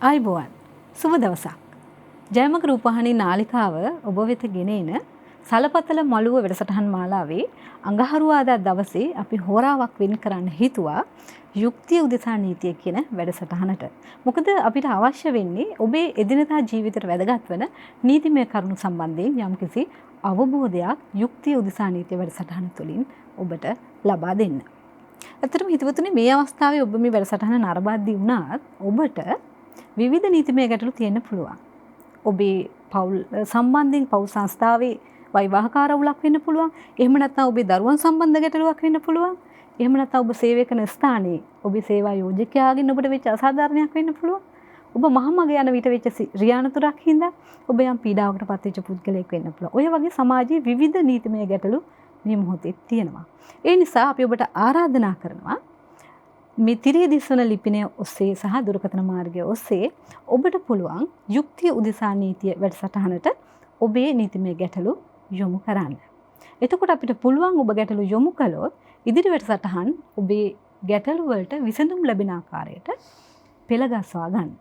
ආයුබෝවන් සුබ දවසක්. ජයමග රූපවාහිනී නාලිකාව ඔබ වෙත ගෙනෙන සලපතල මළුව වැඩසටහන් මාලාවේ අඟහරුවාදා දවසේ අපි හෝරාවක් වෙන් කරන්න හිතුවා යුක්තිය උදෙසා නීතිය කියන වැඩසටහනට. මොකද අපිට අවශ්‍ය වෙන්නේ ඔබේ එදිනදා ජීවිතයට වැදගත් වන නීතිමය කරුණු සම්බන්ධයෙන් යම්කිසි අවබෝධයක් යුක්තිය උදෙසා නීතිය වැඩසටහන තුළින් ඔබට ලබා දෙන්න. ඇත්තටම හිතවතුනි මේ අවස්ථාවේ ඔබ මේ වැඩසටහන නරඹද්දී වුණත් ඔබට විවිධ නීතිමය ගැටලු තියෙන්න පුළුවන්. ඔබේ පවුල් සම්බන්ධයෙන් පවුල් සංස්ථාවේ වෛවාහික ආරවුලක් වෙන්න පුළුවන්. එහෙම නැත්නම් ඔබේ දරුවන් සම්බන්ධ ගැටලුවක් වෙන්න පුළුවන්. එහෙම නැත්නම් ඔබ සේවය කරන ස්ථානයේ ඔබේ සේවා යෝජකයාගෙන් ඔබට වෙච්ච අසාධාරණයක් වෙන්න පුළුවන්. ඔබ මහමග යන විට වෙච්ච රියානතුරක් හින්දා ඔබ යම් පීඩාවකට පත් වෙච්ච පුද්ගලයෙක් වෙන්න පුළුවන්. ඔය වගේ සමාජයේ විවිධ නීතිමය ගැටලු මේ මොහොතේ තියෙනවා. ඒ නිසා අපි ඔබට ආරාධනා කරනවා මේ තිරේ දිස්වන ලිපිනය ඔස්සේ සහ දුරකථන මාර්ගය ඔස්සේ ඔබට පුළුවන් යුක්තිය උදෙසා නීතිය වැඩසටහනට ඔබේ නීතිමය ගැටලු යොමු කරන්න. එතකොට අපිට පුළුවන් ඔබ ගැටලු යොමු කළොත් ඉදිරි වැඩසටහන් ඔබේ ගැටලු වලට විසඳුම් ලැබෙන ආකාරයට පෙළගස්වා ගන්න.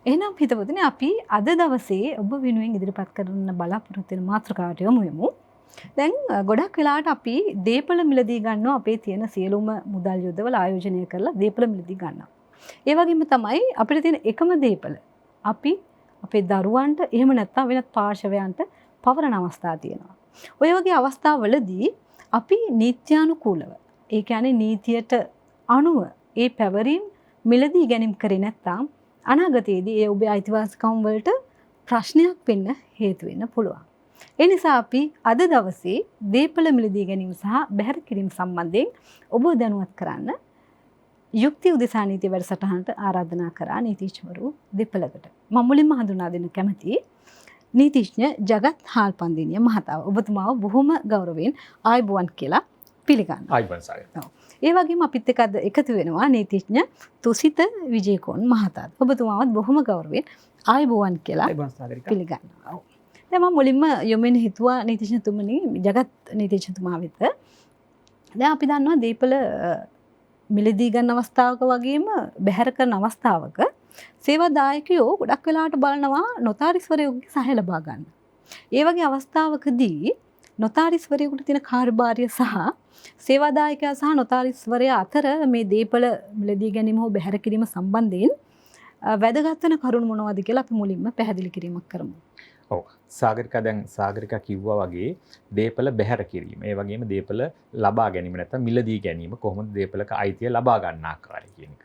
එහෙනම් හිතවතුනි අපි අද දවසේ ඔබ වෙනුවෙන් ඉදිරිපත් කරන බලාපොරොත්තු වෙන මාතෘකාවට යමු. දැන් ගොඩක් වෙලාවට අපි දීපල මිලදී ගන්නවා අපේ තියෙන සියලුම මුදල් යොදවල ආයෝජනය කරලා දීපල මිලදී ගන්නවා. ඒ වගේම තමයි අපිට තියෙන එකම දීපල අපි අපේ දරුවන්ට එහෙම නැත්නම් වෙනත් පාර්ශවයන්ට පවරන අවස්ථා තියෙනවා. ඔය වගේ අවස්ථාවලදී අපි නීත්‍යානුකූලව ඒ කියන්නේ නීතියට අනුව ඒ පැවරීම් මිලදී ගැනීම කරේ නැත්නම් අනාගතයේදී ඒ ඔබේ අයිතිවාසිකම් වලට ප්‍රශ්නයක් වෙන්න හේතු වෙන්න පුළුවන්. ඒ නිසා අපි අද දවසේ දීපල මිලදී ගැනීම සහ බැහැර කිරීම සම්බන්ධයෙන් ඔබ දැනුවත් කරන්න යුක්තිය උදෙසා නීතිය වැඩසටහනට ආරාධනා කරා නීතිඥවරු දෙපළකට. මම මුලින්ම හඳුනා දෙන්න කැමතියි නීතිඥ ජගත් හාල්පන්දිනිය මහතාව. ඔබතුමාව බොහොම ගෞරවයෙන් ආයුබෝවන් කියලා පිළිගන්නවා. ආයුබෝවන් සාරය. ඒ වගේම අපිත් එක්ක අද එකතු වෙනවා නීතිඥ තුසිත විජේකෝන් මහතාත්. ඔබතුමාවත් බොහොම ගෞරවයෙන් ආයුබෝවන් කියලා පිළිගන්නවා. දැන් මම මුලින්ම යොමුෙන් හිතුවා නීතිඥතුමනි ජගත් නීතිඥතුමා වෙත. දැන් අපි දන්නවා දීපල මිලදී ගන්න අවස්ථාවක වගේම බැහැර කරන අවස්ථාවක සේවාදායකයෝ ගොඩක් වෙලාවට බලනවා නොතාරිස්වරයෙකුගේ සහාය ලබා ගන්න. ඒ වගේ අවස්ථාවකදී නොතාරිස්වරයෙකුට තියෙන කාර්යභාරය සහ සේවාදායකයා සහ නොතාරිස්වරයා අතර මේ දීපල මිලදී ගැනීම හෝ බැහැර කිරීම සම්බන්ධයෙන් වැදගත් වෙන කරුණු මොනවද කියලා අපි මුලින්ම පැහැදිලි කිරීමක් කරමු. ඔව් සාගරිකා දැන් සාගරිකා කිව්වා වගේ දීපල බැහැර කිරීම ඒ වගේම දීපල ලබා ගැනීම නැත්නම් මිලදී ගැනීම කොහොමද දීපලක අයිතිය ලබා ගන්න ආකාරය කියන එක.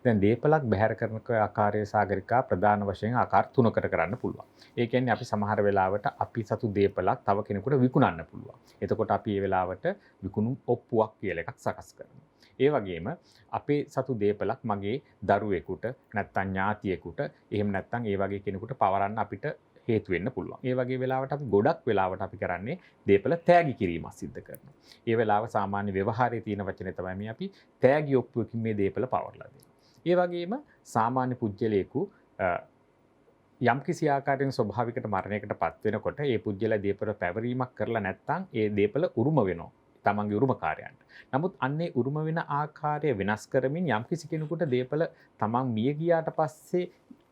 දැන් දීපලක් බැහැර කරන ආකාරය සාගරිකා ප්‍රධාන වශයෙන් ආකාර තුනකට කරන්න පුළුවන්. ඒ කියන්නේ අපි සමහර වෙලාවට අපි සතු දීපලක් තව කෙනෙකුට විකුණන්න පුළුවන්. එතකොට අපි මේ වෙලාවට විකුණුම් ඔප්පුවක් කියලා එකක් සකස් කරනවා. ඒ වගේම අපේ සතු දීපලක් මගේ දරුවෙකුට නැත්නම් ඥාතියෙකුට එහෙම නැත්නම් ඒ වගේ කෙනෙකුට පවරන්න අපිට හේතු වෙන්න පුළුවන්. ඒ වගේ වෙලාවට අපි ගොඩක් වෙලාවට අපි කරන්නේ දීපල තෑගි කිරීමක් සිද්ධ කරනවා. ඒ වෙලාව සාමාන්‍ය ව්‍යවහාරයේ තියෙන වචනේ තමයි මේ අපි තෑගි ඔප්පුවකින් මේ දීපල පවරලා දෙන්නේ. ඒ වගේම සාමාන්‍ය පුජ්‍යලයකු යම්කිසි ආකාරයෙන් ස්වභාවිකට මරණයකට පත් වෙනකොට ඒ පුජ්‍යලා දීපල පැවරීමක් කරලා නැත්නම් ඒ දීපල උරුම වෙනවා. තමන්ගේ උරුමකාරයන්ට. නමුත් අන්නේ උරුම වෙන ආකාරය වෙනස් කරමින් යම්කිසි කෙනෙකුට දීපල තමන් මිය ගියාට පස්සේ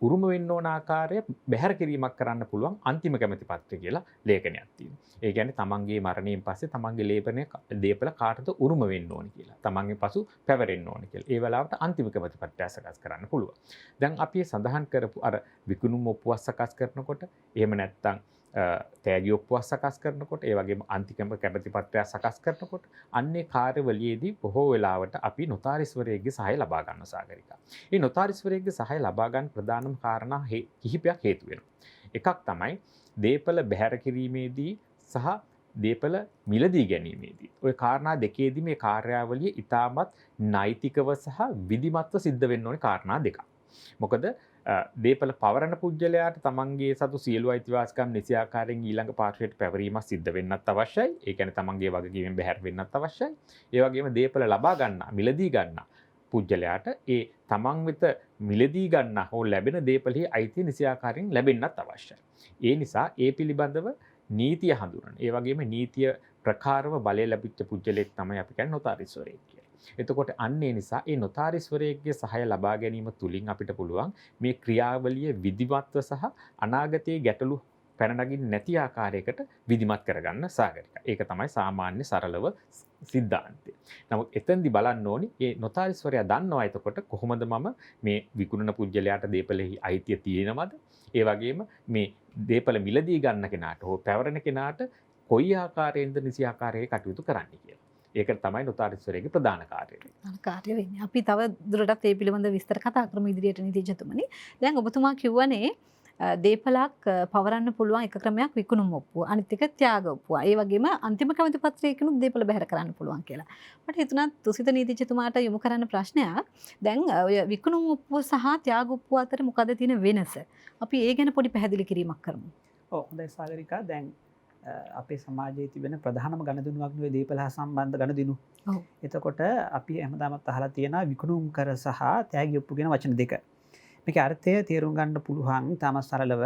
උරුම වෙන්න ඕන ආකාරය බැහැර කිරීමක් කරන්න පුළුවන් අන්තිම කැමැති පත්‍රය කියලා ලේඛනයක් තියෙනවා. ඒ කියන්නේ තමන්ගේ මරණයෙන් පස්සේ තමන්ගේ දීපල කාටද උරුම වෙන්න ඕනි කියලා. තමන්ගේ පසු පැවරෙන්න ඕනි කියලා. ඒ වෙලාවට අන්තිම කැමැති පත්‍රය සකස් කරන්න පුළුවන්. දැන් අපි සඳහන් කරපු අර විකුණුම් ඔප්පුවක් සකස් කරනකොට එහෙම නැත්නම් තෑගි ඔප්පුවක් සකස් කරනකොට ඒ වගේම අන්තිම කැමැති පත්‍රයක් සකස් කරනකොට අන්නේ කාර්යවලයේදී බොහෝ වෙලාවට අපි නොතාරිස්වරයෙක්ගේ සහාය ලබා ගන්න සාගරිකා. මේ නොතාරිස්වරයෙක්ගේ සහාය ලබා ගන්න ප්‍රධානම කාරණා කිහිපයක් හේතු වෙනවා. එකක් තමයි දීපල බැහැර කිරීමේදී සහ දීපල මිලදී ගැනීමේදී. ওই කාරණා දෙකේදී මේ කාර්යාවලිය ඉතාමත් නෛතිකව සහ විධිමත්ව සිද්ධ වෙන්න ඕනේ කාරණා දෙකක්. මොකද දීපල පවරන පුජ්‍යලයාට තමන්ගේ සතු සියලු අයිතිවාසිකම් නිසි ආකාරයෙන් ඊළඟ පාර්ශ්වයට පැවරීමක් සිද්ධ වෙන්නත් අවශ්‍යයි. ඒ කියන්නේ තමන්ගේ වගකීමෙන් බැහැර වෙන්නත් අවශ්‍යයි. ඒ වගේම දීපල ලබා ගන්න, මිලදී ගන්න පුජ්‍යලයාට ඒ තමන් වෙත මිලදී ගන්න හෝ ලැබෙන දීපලෙහි අයිතිය නිසි ආකාරයෙන් ලැබෙන්නත් අවශ්‍යයි. ඒ නිසා ඒ පිළිබඳව නීතිය හඳුනන. ඒ වගේම නීතිය ප්‍රකාරව බලය ලැබිච්ච පුජ්‍යලෙක් තමයි අපි කියන්නේ නොතාරිස්වරයෙක් කියලා. එතකොට අන්න ඒ නිසා ඒ නොතාරිස්වරයෙක්ගේ සහාය ලබා ගැනීම තුලින් අපිට පුළුවන් මේ ක්‍රියාවලිය විධිමත්ව සහ අනාගතයේ ගැටලු පැන නගින්නේ නැති ආකාරයකට විධිමත් කරගන්න සාගරිකා. ඒක තමයි සාමාන්‍ය සරලව සිද්ධාන්තය. නමුත් එතෙන්දි බලන්න ඕනි මේ නොතාරිස්වරයා දන්නවා එතකොට කොහොමද මම මේ විකුණන පුජ්‍යලයාට දීපලෙහි අයිතිය තියෙනවද? ඒ වගේම මේ දීපල මිලදී ගන්න කෙනාට හෝ පැවරෙන කෙනාට කොයි ආකාරයෙන්ද නිසි ආකාරයේ කටයුතු කරන්න කියලා. ඒක තමයි නොතාරිස්වරයාගේ ප්‍රධාන කාර්යය. කාර්ය වෙන්නේ. අපි තව දුරටත් මේ පිළිබඳ විස්තර කතා කරමු ඉදිරියට නීතිඥතුමනි. දැන් ඔබතුමා කිව්වනේ දීපලක් පවරන්න පුළුවන් එක ක්‍රමයක් විකුණුම් ඔප්පුව. අනිත් එක ත්‍යාග ඔප්පුව. ඒ වගේම අන්තිම කැමති පත්‍රයකිනුත් දීපල බැහැර කරන්න පුළුවන් කියලා. මට හිතුණා තුසිත නීතිඥතුමාට යොමු කරන්න ප්‍රශ්නයක්. දැන් ඔය විකුණුම් ඔප්පුව සහ ත්‍යාග ඔප්පුව අතර මොකද තියෙන වෙනස? අපි ඒ ගැන පොඩි පැහැදිලි කිරීමක් කරමු. ඔව් හොඳයි සාගරිකා. දැන් අපේ සමාජයේ තිබෙන ප්‍රධානම ගණදුනුවක් නෙවෙයි දීපල හා සම්බන්ධ ගණදුනු. ඔව්. එතකොට අපි හැමදාමත් අහලා තියෙනවා විකුණුම් කර සහ ත්‍යාග ඔප්පු කියන වචන දෙක. මේකේ අර්ථය තේරුම් ගන්න පුළුවන් තාම සරලව.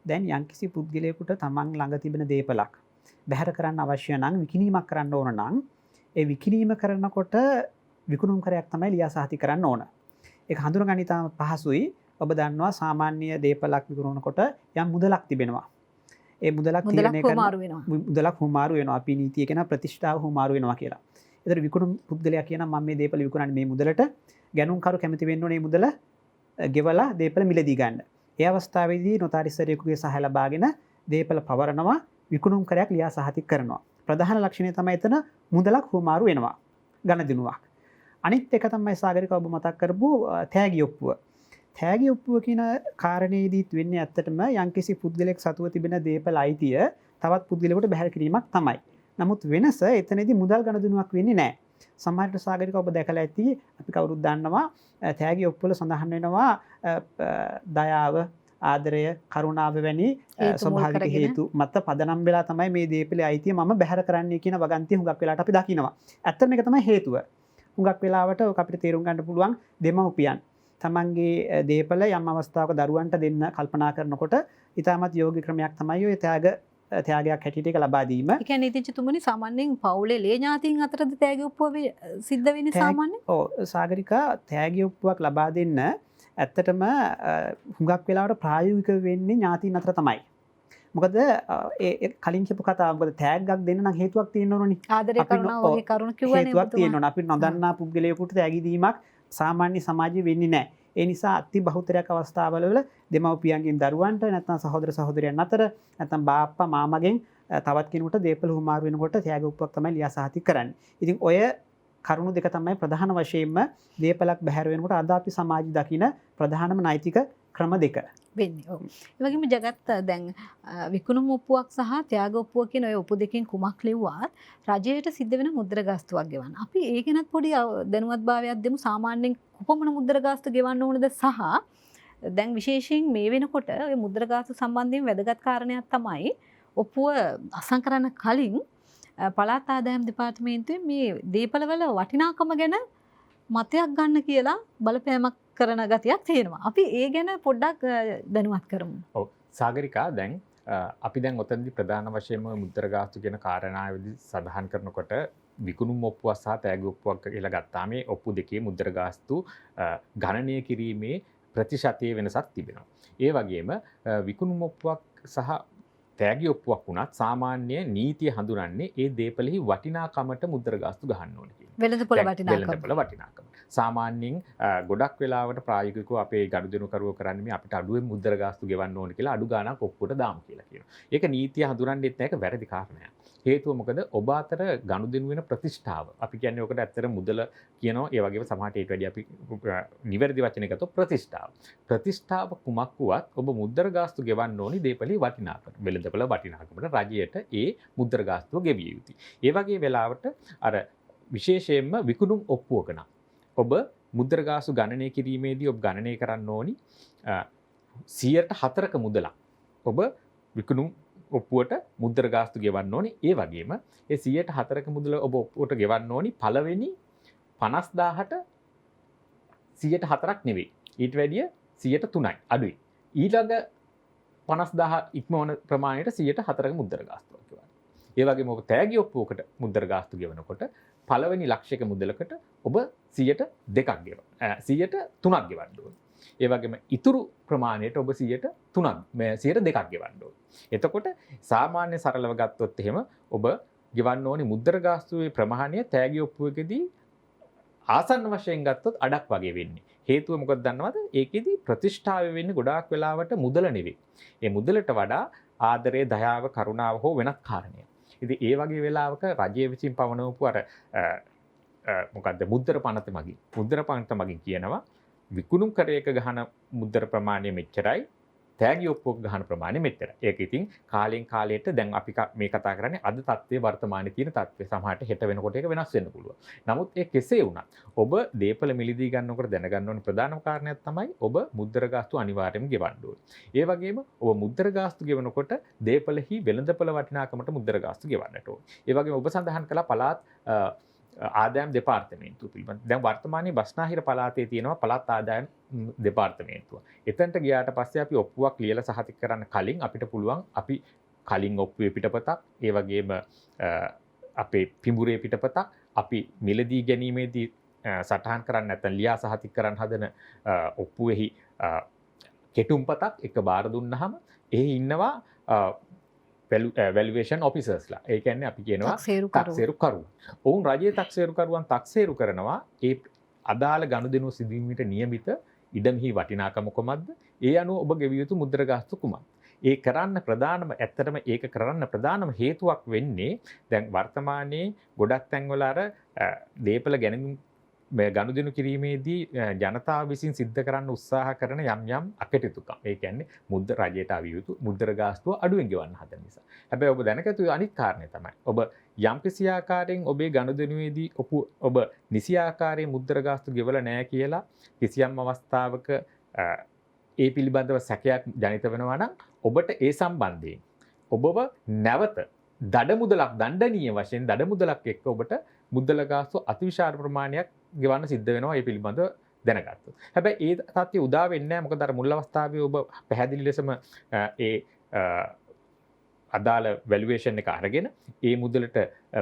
දැන් යම්කිසි පුද්ගලයෙකුට තමන් ළඟ තිබෙන දීපලක් බැහැර කරන්න අවශ්‍ය නම් විකිණීමක් කරන්න ඕන නම් ඒ විකිණීම කරනකොට විකුණුම් කරයක් තමයි ලියාසහති කරන්න ඕන. ඒක හඳුනගන්න ඉතාම පහසුයි. ඔබ දන්නවා සාමාන්‍ය දීපලක් විකුණනකොට යම් මුදලක් තිබෙනවා. ඒ මුදලක් තීරණය කරන මුදලක් හුමාරු වෙනවා. අපි නීතිය කියන ප්‍රතිෂ්ඨාව හුමාරු වෙනවා කියලා. ඒතර විකුණුම් පුද්ගලයා කියන මම මේ දීපල විකුණන්නේ මේ මුදලට ගැනුම්කරු කැමති වෙන්න ඕනේ මේ මුදල ගෙවලා දීපල මිලදී ගන්න. ඒ අවස්ථාවේදී නොතාරිස්වරයෙකුගේ සහාය ලබාගෙන දීපල පවරනවා විකුණුම් කරයක් ලියා සහතික කරනවා. ප්‍රධාන ලක්ෂණය තමයි එතන මුදලක් හුමාරු වෙනවා. ගණදිනුවක්. අනිත් එක තමයි සාගරික ඔබ මතක් කරපු තෑගි ඔප්පුව. තෑගි ඔප්පුව කියන කාරණේදීත් වෙන්නේ ඇත්තටම යම්කිසි පුද්ගලයෙක් සතුව තිබෙන දීපල අයිතිය තවත් පුද්ගලයෙකුට බැහැර කිරීමක් තමයි. නමුත් වෙනස එතනදී මුදල් ගණදිනුවක් වෙන්නේ නැහැ. සමහරට සාගරික ඔබ දැකලා ඇති අපි කවුරුත් දන්නවා තෑගි ඔප්පුවල සඳහන් වෙනවා දයාව ආදරය කරුණාව වැනි ස්වභාවික හේතු මත පදනම් වෙලා තමයි මේ දීපලේ අයිතිය මම බැහැර කරන්නේ කියන වගන්තිය හුඟක් වෙලාවට අපි දකිනවා. ඇත්තට මේක තමයි හේතුව. හුඟක් වෙලාවට ඔක අපිට තේරුම් ගන්න පුළුවන් දෙමව්පියන් තමන්ගේ දීපල යම් අවස්ථාවක දරුවන්ට දෙන්න කල්පනා කරනකොට ඉතාමත් යෝග්‍ය ක්‍රමයක් තමයි ඔය ත්‍යාගයක් හැටියට ඒක ලබා දීම. ඒ කියන්නේ නීතිඥතුමනි සාමාන්‍යයෙන් පවුලේ ලේ ඥාතීන් අතරද තෑගි ඔප්පුව සිද්ධ වෙන්නේ සාමාන්‍යයෙන්? ඔව් සාගරිකා තෑගි ඔප්පුවක් ලබා දෙන්න ඇත්තටම හුඟක් වෙලාවට ප්‍රායෝගික වෙන්නේ ඥාතීන් අතර තමයි. මොකද ඒ කලින් කියපු කතාව මොකද තෑග්ගක් දෙන්න නම් හේතුවක් තියෙන්න ඕනනේ. ආදරේ කරුණාව වගේ කරුණ කිව්වනේ හේතුවක් තියෙන්න ඕන. අපි නොදන්නා පුද්ගලයෙකුට තෑගි දීමක් සාමාන්‍ය සමාජයේ වෙන්නේ නැහැ. ඒ නිසා අති බහුතරයක් අවස්ථාවල දෙමව්පියන්ගෙන් දරුවන්ට නැත්නම් සහෝදර සහෝදරයන් අතර නැත්නම් බාප්පා මාමගෙන් තවත් කෙනෙකුට දීපල හුමාරු වෙනකොට ත්‍යාග ඔප්පුවක් තමයි ලියාසහතික කරන්නේ. ඉතින් ඔය කරුණු දෙක තමයි ප්‍රධාන වශයෙන්ම දීපලක් බැහැර වෙනකොට අද අපි සමාජය දකින ප්‍රධානම නෛතික ක්‍රම දෙක වෙන්නේ. ඔව්. ඒ වගේම ජගත් දැන් විකුණුම් ඔප්පුවක් සහ ත්‍යාග ඔප්පුව කියන ඔය ඔප්පු දෙකෙන් කුමක් ලිව්වත් රජයට සිද්ධ වෙන මුද්‍ර ගාස්තුවක් ගෙවන්න. අපි ඒ ගැනත් පොඩි දැනුවත්භාවයක් දෙමු. සාමාන්‍යයෙන් කොපමණ මුද්‍ර ගාස්තු ගෙවන්න ඕනද සහ දැන් විශේෂයෙන් මේ වෙනකොට ඔය මුද්‍ර ගාස්තු සම්බන්ධයෙන් වැදගත් කාරණයක් තමයි ඔප්පුව අසං කරන්න කලින් පළාත් ආදායම් දෙපාර්තමේන්තුවේ මේ දීපලවල වටිනාකම ගැන මතයක් ගන්න කියලා බලපෑමක් කරන ගතියක් තියෙනවා. අපි ඒ ගැන පොඩ්ඩක් දැනුවත් කරමු. ඔව් සාගරිකා දැන් අපි දැන් ඔතනදී ප්‍රධාන වශයෙන්ම මුද්‍ර ගාස්තු කියන කාරණාවේදී සඳහන් කරනකොට විකුණුම් ඔප්පුවක් සහ තෑගි ඔප්පුවක් කියලා ගත්තාම මේ ඔප්පු දෙකේ මුද්‍ර ගාස්තු ගණනය කිරීමේ ප්‍රතිශතයේ වෙනසක් තිබෙනවා. ඒ වගේම විකුණුම් ඔප්පුවක් සහ තෑගි ඔප්පුවක් වුණත් සාමාන්‍ය නීතිය හඳුනන්නේ ඒ දීපලෙහි වටිනාකමට මුද්‍ර ගාස්තු ගහන්න ඕනේ කියන. වෙළඳපොළ වටිනාකම. වෙළඳපොළ වටිනාකම. සාමාන්‍යයෙන් ගොඩක් වෙලාවට ප්‍රායෝගිකව අපේ ගනුදෙනුකරුවෝ කරන්නේ මේ අපිට අඩුවෙන් මුද්‍ර ගාස්තු ගෙවන්න ඕනේ කියලා අඩු ගාණක් ඔප්පුවට දාමු කියලා කියනවා. ඒක නීතිය හඳුනන්නේත් නැහැ. ඒක වැරදි කාරණයක්. හේතුව මොකද ඔබ අතර ගනුදෙනු වෙන ප්‍රතිෂ්ඨාව. අපි කියන්නේ ඔකට ඇත්තට මුදල කියනවා. ඒ වගේම සමහරට ඊට වැඩි අපි නිවැරදි වචනයකට ගත්තොත් ප්‍රතිෂ්ඨාව. ප්‍රතිෂ්ඨාව කුමක් වුවත් ඔබ මුද්‍ර ගාස්තු ගෙවන්න ඕනි දීපලේ වටිනාකම. වෙළඳපොළ වටිනාකමට රජයට ඒ මුද්‍ර ගාස්තුව ගෙවිය යුතුයි. ඒ වගේ වෙලාවට අර විශේෂයෙන්ම විකුණුම් ඔප්පුවක නම් ඔබ මුද්‍ර ගාස්තු ගණනය කිරීමේදී ඔබ ගණනය කරන්න ඕනි 104ක මුදලක්. ඔබ විකුණුම් ඔප්පුවට මුද්‍ර ගාස්තු ගෙවන්න ඕනි. ඒ වගේම ඒ 104ක මුදල ඔබ ඔප්පුවට ගෙවන්න ඕනි පළවෙනි 50000ට 104ක් නෙවෙයි. ඊට වැඩිය 103යි අඩුයි. ඊළඟ 50000 ඉක්මවන ප්‍රමාණයට 104ක මුද්‍ර ගාස්තුවක් ගෙවන්න. ඒ වගේම ඔබ තෑගි ඔප්පුවකට මුද්‍ර ගාස්තු ගෙවනකොට පළවෙනි ලක්ෂයක මුදලකට ඔබ 102ක් ගෙවන්න. 103ක් ගෙවන්න ඕනේ. ඒ වගේම ඉතුරු ප්‍රමාණයට ඔබ 102ක් ගෙවන්න ඕනේ. එතකොට සාමාන්‍ය සරලව ගත්තොත් එහෙම ඔබ ගෙවන්න ඕනි මුද්දර ගාස්තුවේ ප්‍රමාණය තෑගි ඔප්පුවකදී ආසන්න වශයෙන් ගත්තොත් අඩක් වගේ වෙන්නේ. හේතුව මොකද දන්නවද? ඒකෙදි ප්‍රතිෂ්ඨාව වෙන්නේ ගොඩාක් වෙලාවට මුදල නෙවෙයි. ඒ මුදලට වඩා ආදරය, දයාව, කරුණාව හෝ වෙනත් කාරණයක්. ඉතින් ඒ වගේ වෙලාවක රජය විසින් පවනවපු අර මොකද්ද මුද්දර පනත මගින්. මුද්දර පනත මගින් කියනවා විකුණුම් කරයක ගහන මුද්දර ප්‍රමාණය මෙච්චරයි. තෑගි ඔප්පුවක ගහන ප්‍රමාණය මෙච්චරයි. ඒක ඉතින් කාලෙන් කාලයට දැන් අපි මේ කතා කරන්නේ අද තත්ත්වයේ වර්තමානයේ තියෙන තත්ත්වය. සමහරට හෙට වෙනකොට ඒක වෙනස් වෙන්න පුළුවන්. නමුත් ඒ කෙසේ වුණත් ඔබ දීපල මිලදී ගන්නකොට දැනගන්න ඕනේ ප්‍රධානම කාරණයක් තමයි ඔබ මුද්දර ගාස්තු අනිවාර්යයෙන්ම ගෙවන්න ඕනේ. ඒ වගේම ඔබ මුද්දර ගාස්තු ගෙවනකොට දීපලෙහි වෙළඳපොළ වටිනාකමට මුද්දර ගාස්තු ගෙවන්නට ඕනේ. ඒ වගේම ඔබ සඳහන් කළා පළාත් ආදායම් දෙපාර්තමේන්තුව පිළිබඳ. දැන් වර්තමානයේ බස්නාහිර පළාතේ තියෙනවා පළාත් ආදායම් දෙපාර්තමේන්තුව. එතනට ගියාට පස්සේ අපි ඔප්පුවක් ලියලා සහතික කරන්න කලින් අපිට පුළුවන් අපි කලින් ඔප්පුවේ පිටපතක්, ඒ වගේම අපේ පිඹුරේ පිටපතක් අපි මිලදී ගැනීමේදී සටහන් කරන්න නැත්නම් ලියා සහතික කරන්න හදන ඔප්පුවේහි කෙටුම්පතක් එක බාර දුන්නාම එහි ඉන්නවා වැලුවේෂන් ඔෆිසර්ස්ලා. ඒ කියන්නේ අපි කියනවා තක්සේරුකරු. ඔවුන් රජයේ තක්සේරුකරුවන් තක්සේරු කරනවා ඒ අදාළ ගනුදෙනුව සිදුවීමට නියමිත ඉඩම්හි වටිනාකම කොමද්ද? ඒ අනුව ඔබ ගෙවිය යුතු මුද්‍ර ගාස්තු කුමක්ද? ඒ කරන්න ප්‍රධානම හේතුවක් වෙන්නේ දැන් වර්තමානයේ ගොඩක් තැන්වල අර දීපල ගනුදෙනු කිරීමේදී ජනතාව විසින් සිද්ධ කරන්න උත්සාහ කරන යම් අකටයුතුකම්. ඒ කියන්නේ රජයට අවිය යුතු මුද්දර ගාස්තුව අඩුවෙන් ගෙවන්න හදන නිසා. හැබැයි ඔබ දැනගත යුතු අනිත් කාරණය තමයි ඔබ යම් කිසි ආකාරයෙන් ඔබේ ගනුදෙනුවේදී ඔබ නිසි ආකාරයෙන් මුද්දර ගාස්තු ගෙවලා නැහැ කියලා කිසියම් අවස්ථාවක ඒ පිළිබඳව සැකයක් ජනිත වෙනවා නම් ඔබට ඒ සම්බන්ධයෙන් ඔබව නැවත දඬනීය වශයෙන් දඩමුදලක් එක්ක ඔබට මුද්දල ගාස්තු අතිවිශාල ප්‍රමාණයක් ගෙවන්න සිද්ධ වෙනවා ඒ පිළිබඳව දැනගත්තොත්. හැබැයි ඒ තත්ත්වය උදා වෙන්නේ නැහැ. මොකද අර මුල් අවස්ථාවේ ඔබ පැහැදිලි ලෙසම ඒ අදාළ වැලුවේෂන් එක අරගෙන ඒ මුදලට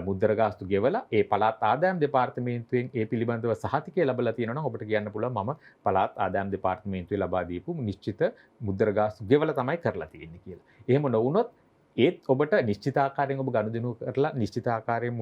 මුද්දර ගාස්තු ගෙවලා ඒ පළාත් ආදායම් දෙපාර්තමේන්තුවෙන් ඒ පිළිබඳව සහතිකය ලැබලා තියෙනවා නම් ඔබට කියන්න පුළුවන් මම පළාත් ආදායම් දෙපාර්තමේන්තුවේ ලබා දීපු නිශ්චිත මුද්දර ගාස්තු ගෙවලා තමයි කරලා තියෙන්නේ කියලා. එහෙම නොවුනොත් ඒත් ඔබට නිශ්චිත ආකාරයෙන් ඔබ ගනුදෙනු කරලා නිශ්චිත ආකාරයෙන්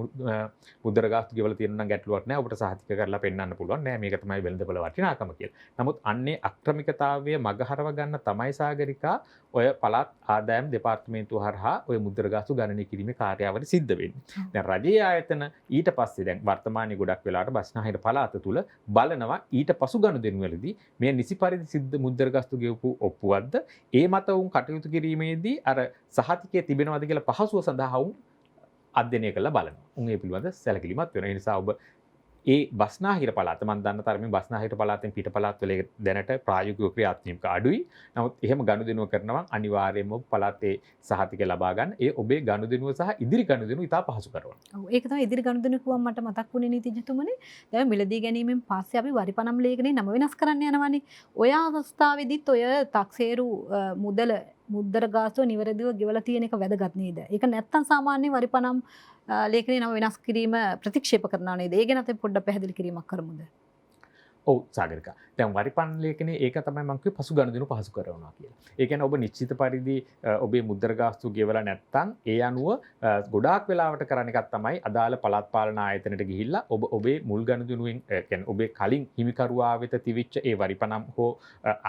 මුද්දර ගාස්තු ගෙවලා තියෙනවා නම් ගැටලුවක් නැහැ. ඔබට සහතික කරලා පෙන්වන්න පුළුවන් නෑ මේක තමයි වෙළඳපොළ වටිනාකම කියලා. නමුත් අන්නේ අක්‍රමිකතාවය මගහරව ගන්න තමයි සාගරිකා ඔය පළාත් ආදායම් දෙපාර්තමේන්තුව හරහා ඔය මුද්දර ගාස්තු ගණනය කිරීමේ කාර්යාවලිය සිද්ධ වෙන්නේ. දැන් රජයේ ආයතන ඊට පස්සේ දැන් වර්තමානයේ ගොඩක් වෙලාවට බස්නාහිර පළාත තුල බලනවා ඊට පසු ගනුදෙනු වලදී මේ නිසි පරිදි සිද්ධ මුද්දර ගාස්තු ගෙවපු ඔප්පුවක්ද ඒ මත වුන් කටයුතු කිරීමේදී අර සහතිකයේ තිබෙනවද කියලා පහසුව සඳහා වුන් අධ්‍යයනය කරලා බලනවා. උන් ඒ පිළිබඳ සැලකිලිමත් වෙනවා. ඒ නිසා ඔබ ඒ බස්නාහිර පළාත මම දන්න තරමින් බස්නාහිර පළාතෙන් පිට පළාත් වල දැනට ප්‍රායෝගික ක්‍රියාත්මක අඩුයි. නමුත් එහෙම ගනුදෙනුව කරනවා අනිවාර්යයෙන්ම පළාතේ සහතික ලබා ගන්න. ඒ ඔබේ ගනුදෙනුව සහ ඉදිරි ගනුදෙනුව ඉතා පහසු කරනවා. ඔව් ඒක තමයි ඉදිරි ගනුදෙනුව කිව්වම මට මතක් වුණේ නීතිඥතුමනි. දැන් මිලදී ගැනීමෙන් පස්සේ අපි වරිපණම් ලේඛනේ නම වෙනස් කරන්න යනවානේ. ඔය අවස්ථාවේදීත් ඔය තක්සේරු මුද්දර ගාස්තුව නිවැරදිව ගෙවලා තියෙන එක වැදගත් නේද? ඒක නැත්තම් සාමාන්‍ය වරිපණම් ලේඛනේ නම වෙනස් කිරීම ප්‍රතික්ෂේප කරනවා නේද? ඒ ගැන අපි පොඩ්ඩක් පැහැදිලි කිරීමක් කරමුද? ඔව් සාගරිකා. දැන් වරිපන් ලේඛනේ ඒක තමයි මම කිව්වේ පසු ගනුදෙනු පහසු කරනවා කියලා. ඒ කියන්නේ ඔබ නිශ්චිත පරිදි ඔබේ මුද්දර ගාස්තු ගෙවලා නැත්නම් ඒ අනුව ගොඩාක් වෙලාවට කරන එකක් තමයි අදාළ පළාත් පාලන ආයතනයට ගිහිල්ලා ඔබේ මුල් ගනුදෙනුවෙන් කියන්නේ ඔබේ කලින් හිමිකරුවා වෙත තිබිච්ච ඒ වරිපණම් හෝ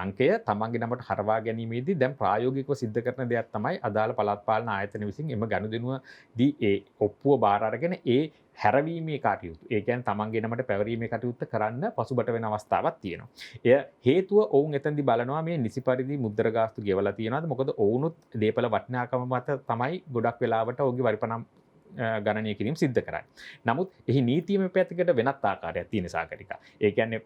අංකය තමන්ගේ නමට හරවා ගැනීමේදී දැන් ප්‍රායෝගිකව සිද්ධ කරන දෙයක් තමයි අදාළ පළාත් පාලන ආයතන විසින් එම ගනුදෙනුවදී ඒ ඔප්පුව බාර අරගෙන ඒ හැරවීමේ කටයුතු. ඒ කියන්නේ තමන්ගේ නමට පැවරීමේ කටයුත්ත කරන්න පසුබට වෙන අවස්ථාවක් තියෙනවා. එය හේතුව ඔවුන් එතනදී බලනවා මේ නිසි පරිදි මුද්දර ගාස්තු ගෙවලා තියෙනවද? මොකද ඔවුනුත් දීපල වටිනාකම මත තමයි ගොඩක් වෙලාවට ඔවුන්ගේ වරිපණම් ගණනය කිරීම සිද්ධ කරන්නේ. නමුත් එහි නීතියම පැත්තකට වෙනත් ආකාරයක් තියෙන සාකරිකා. ඒ කියන්නේ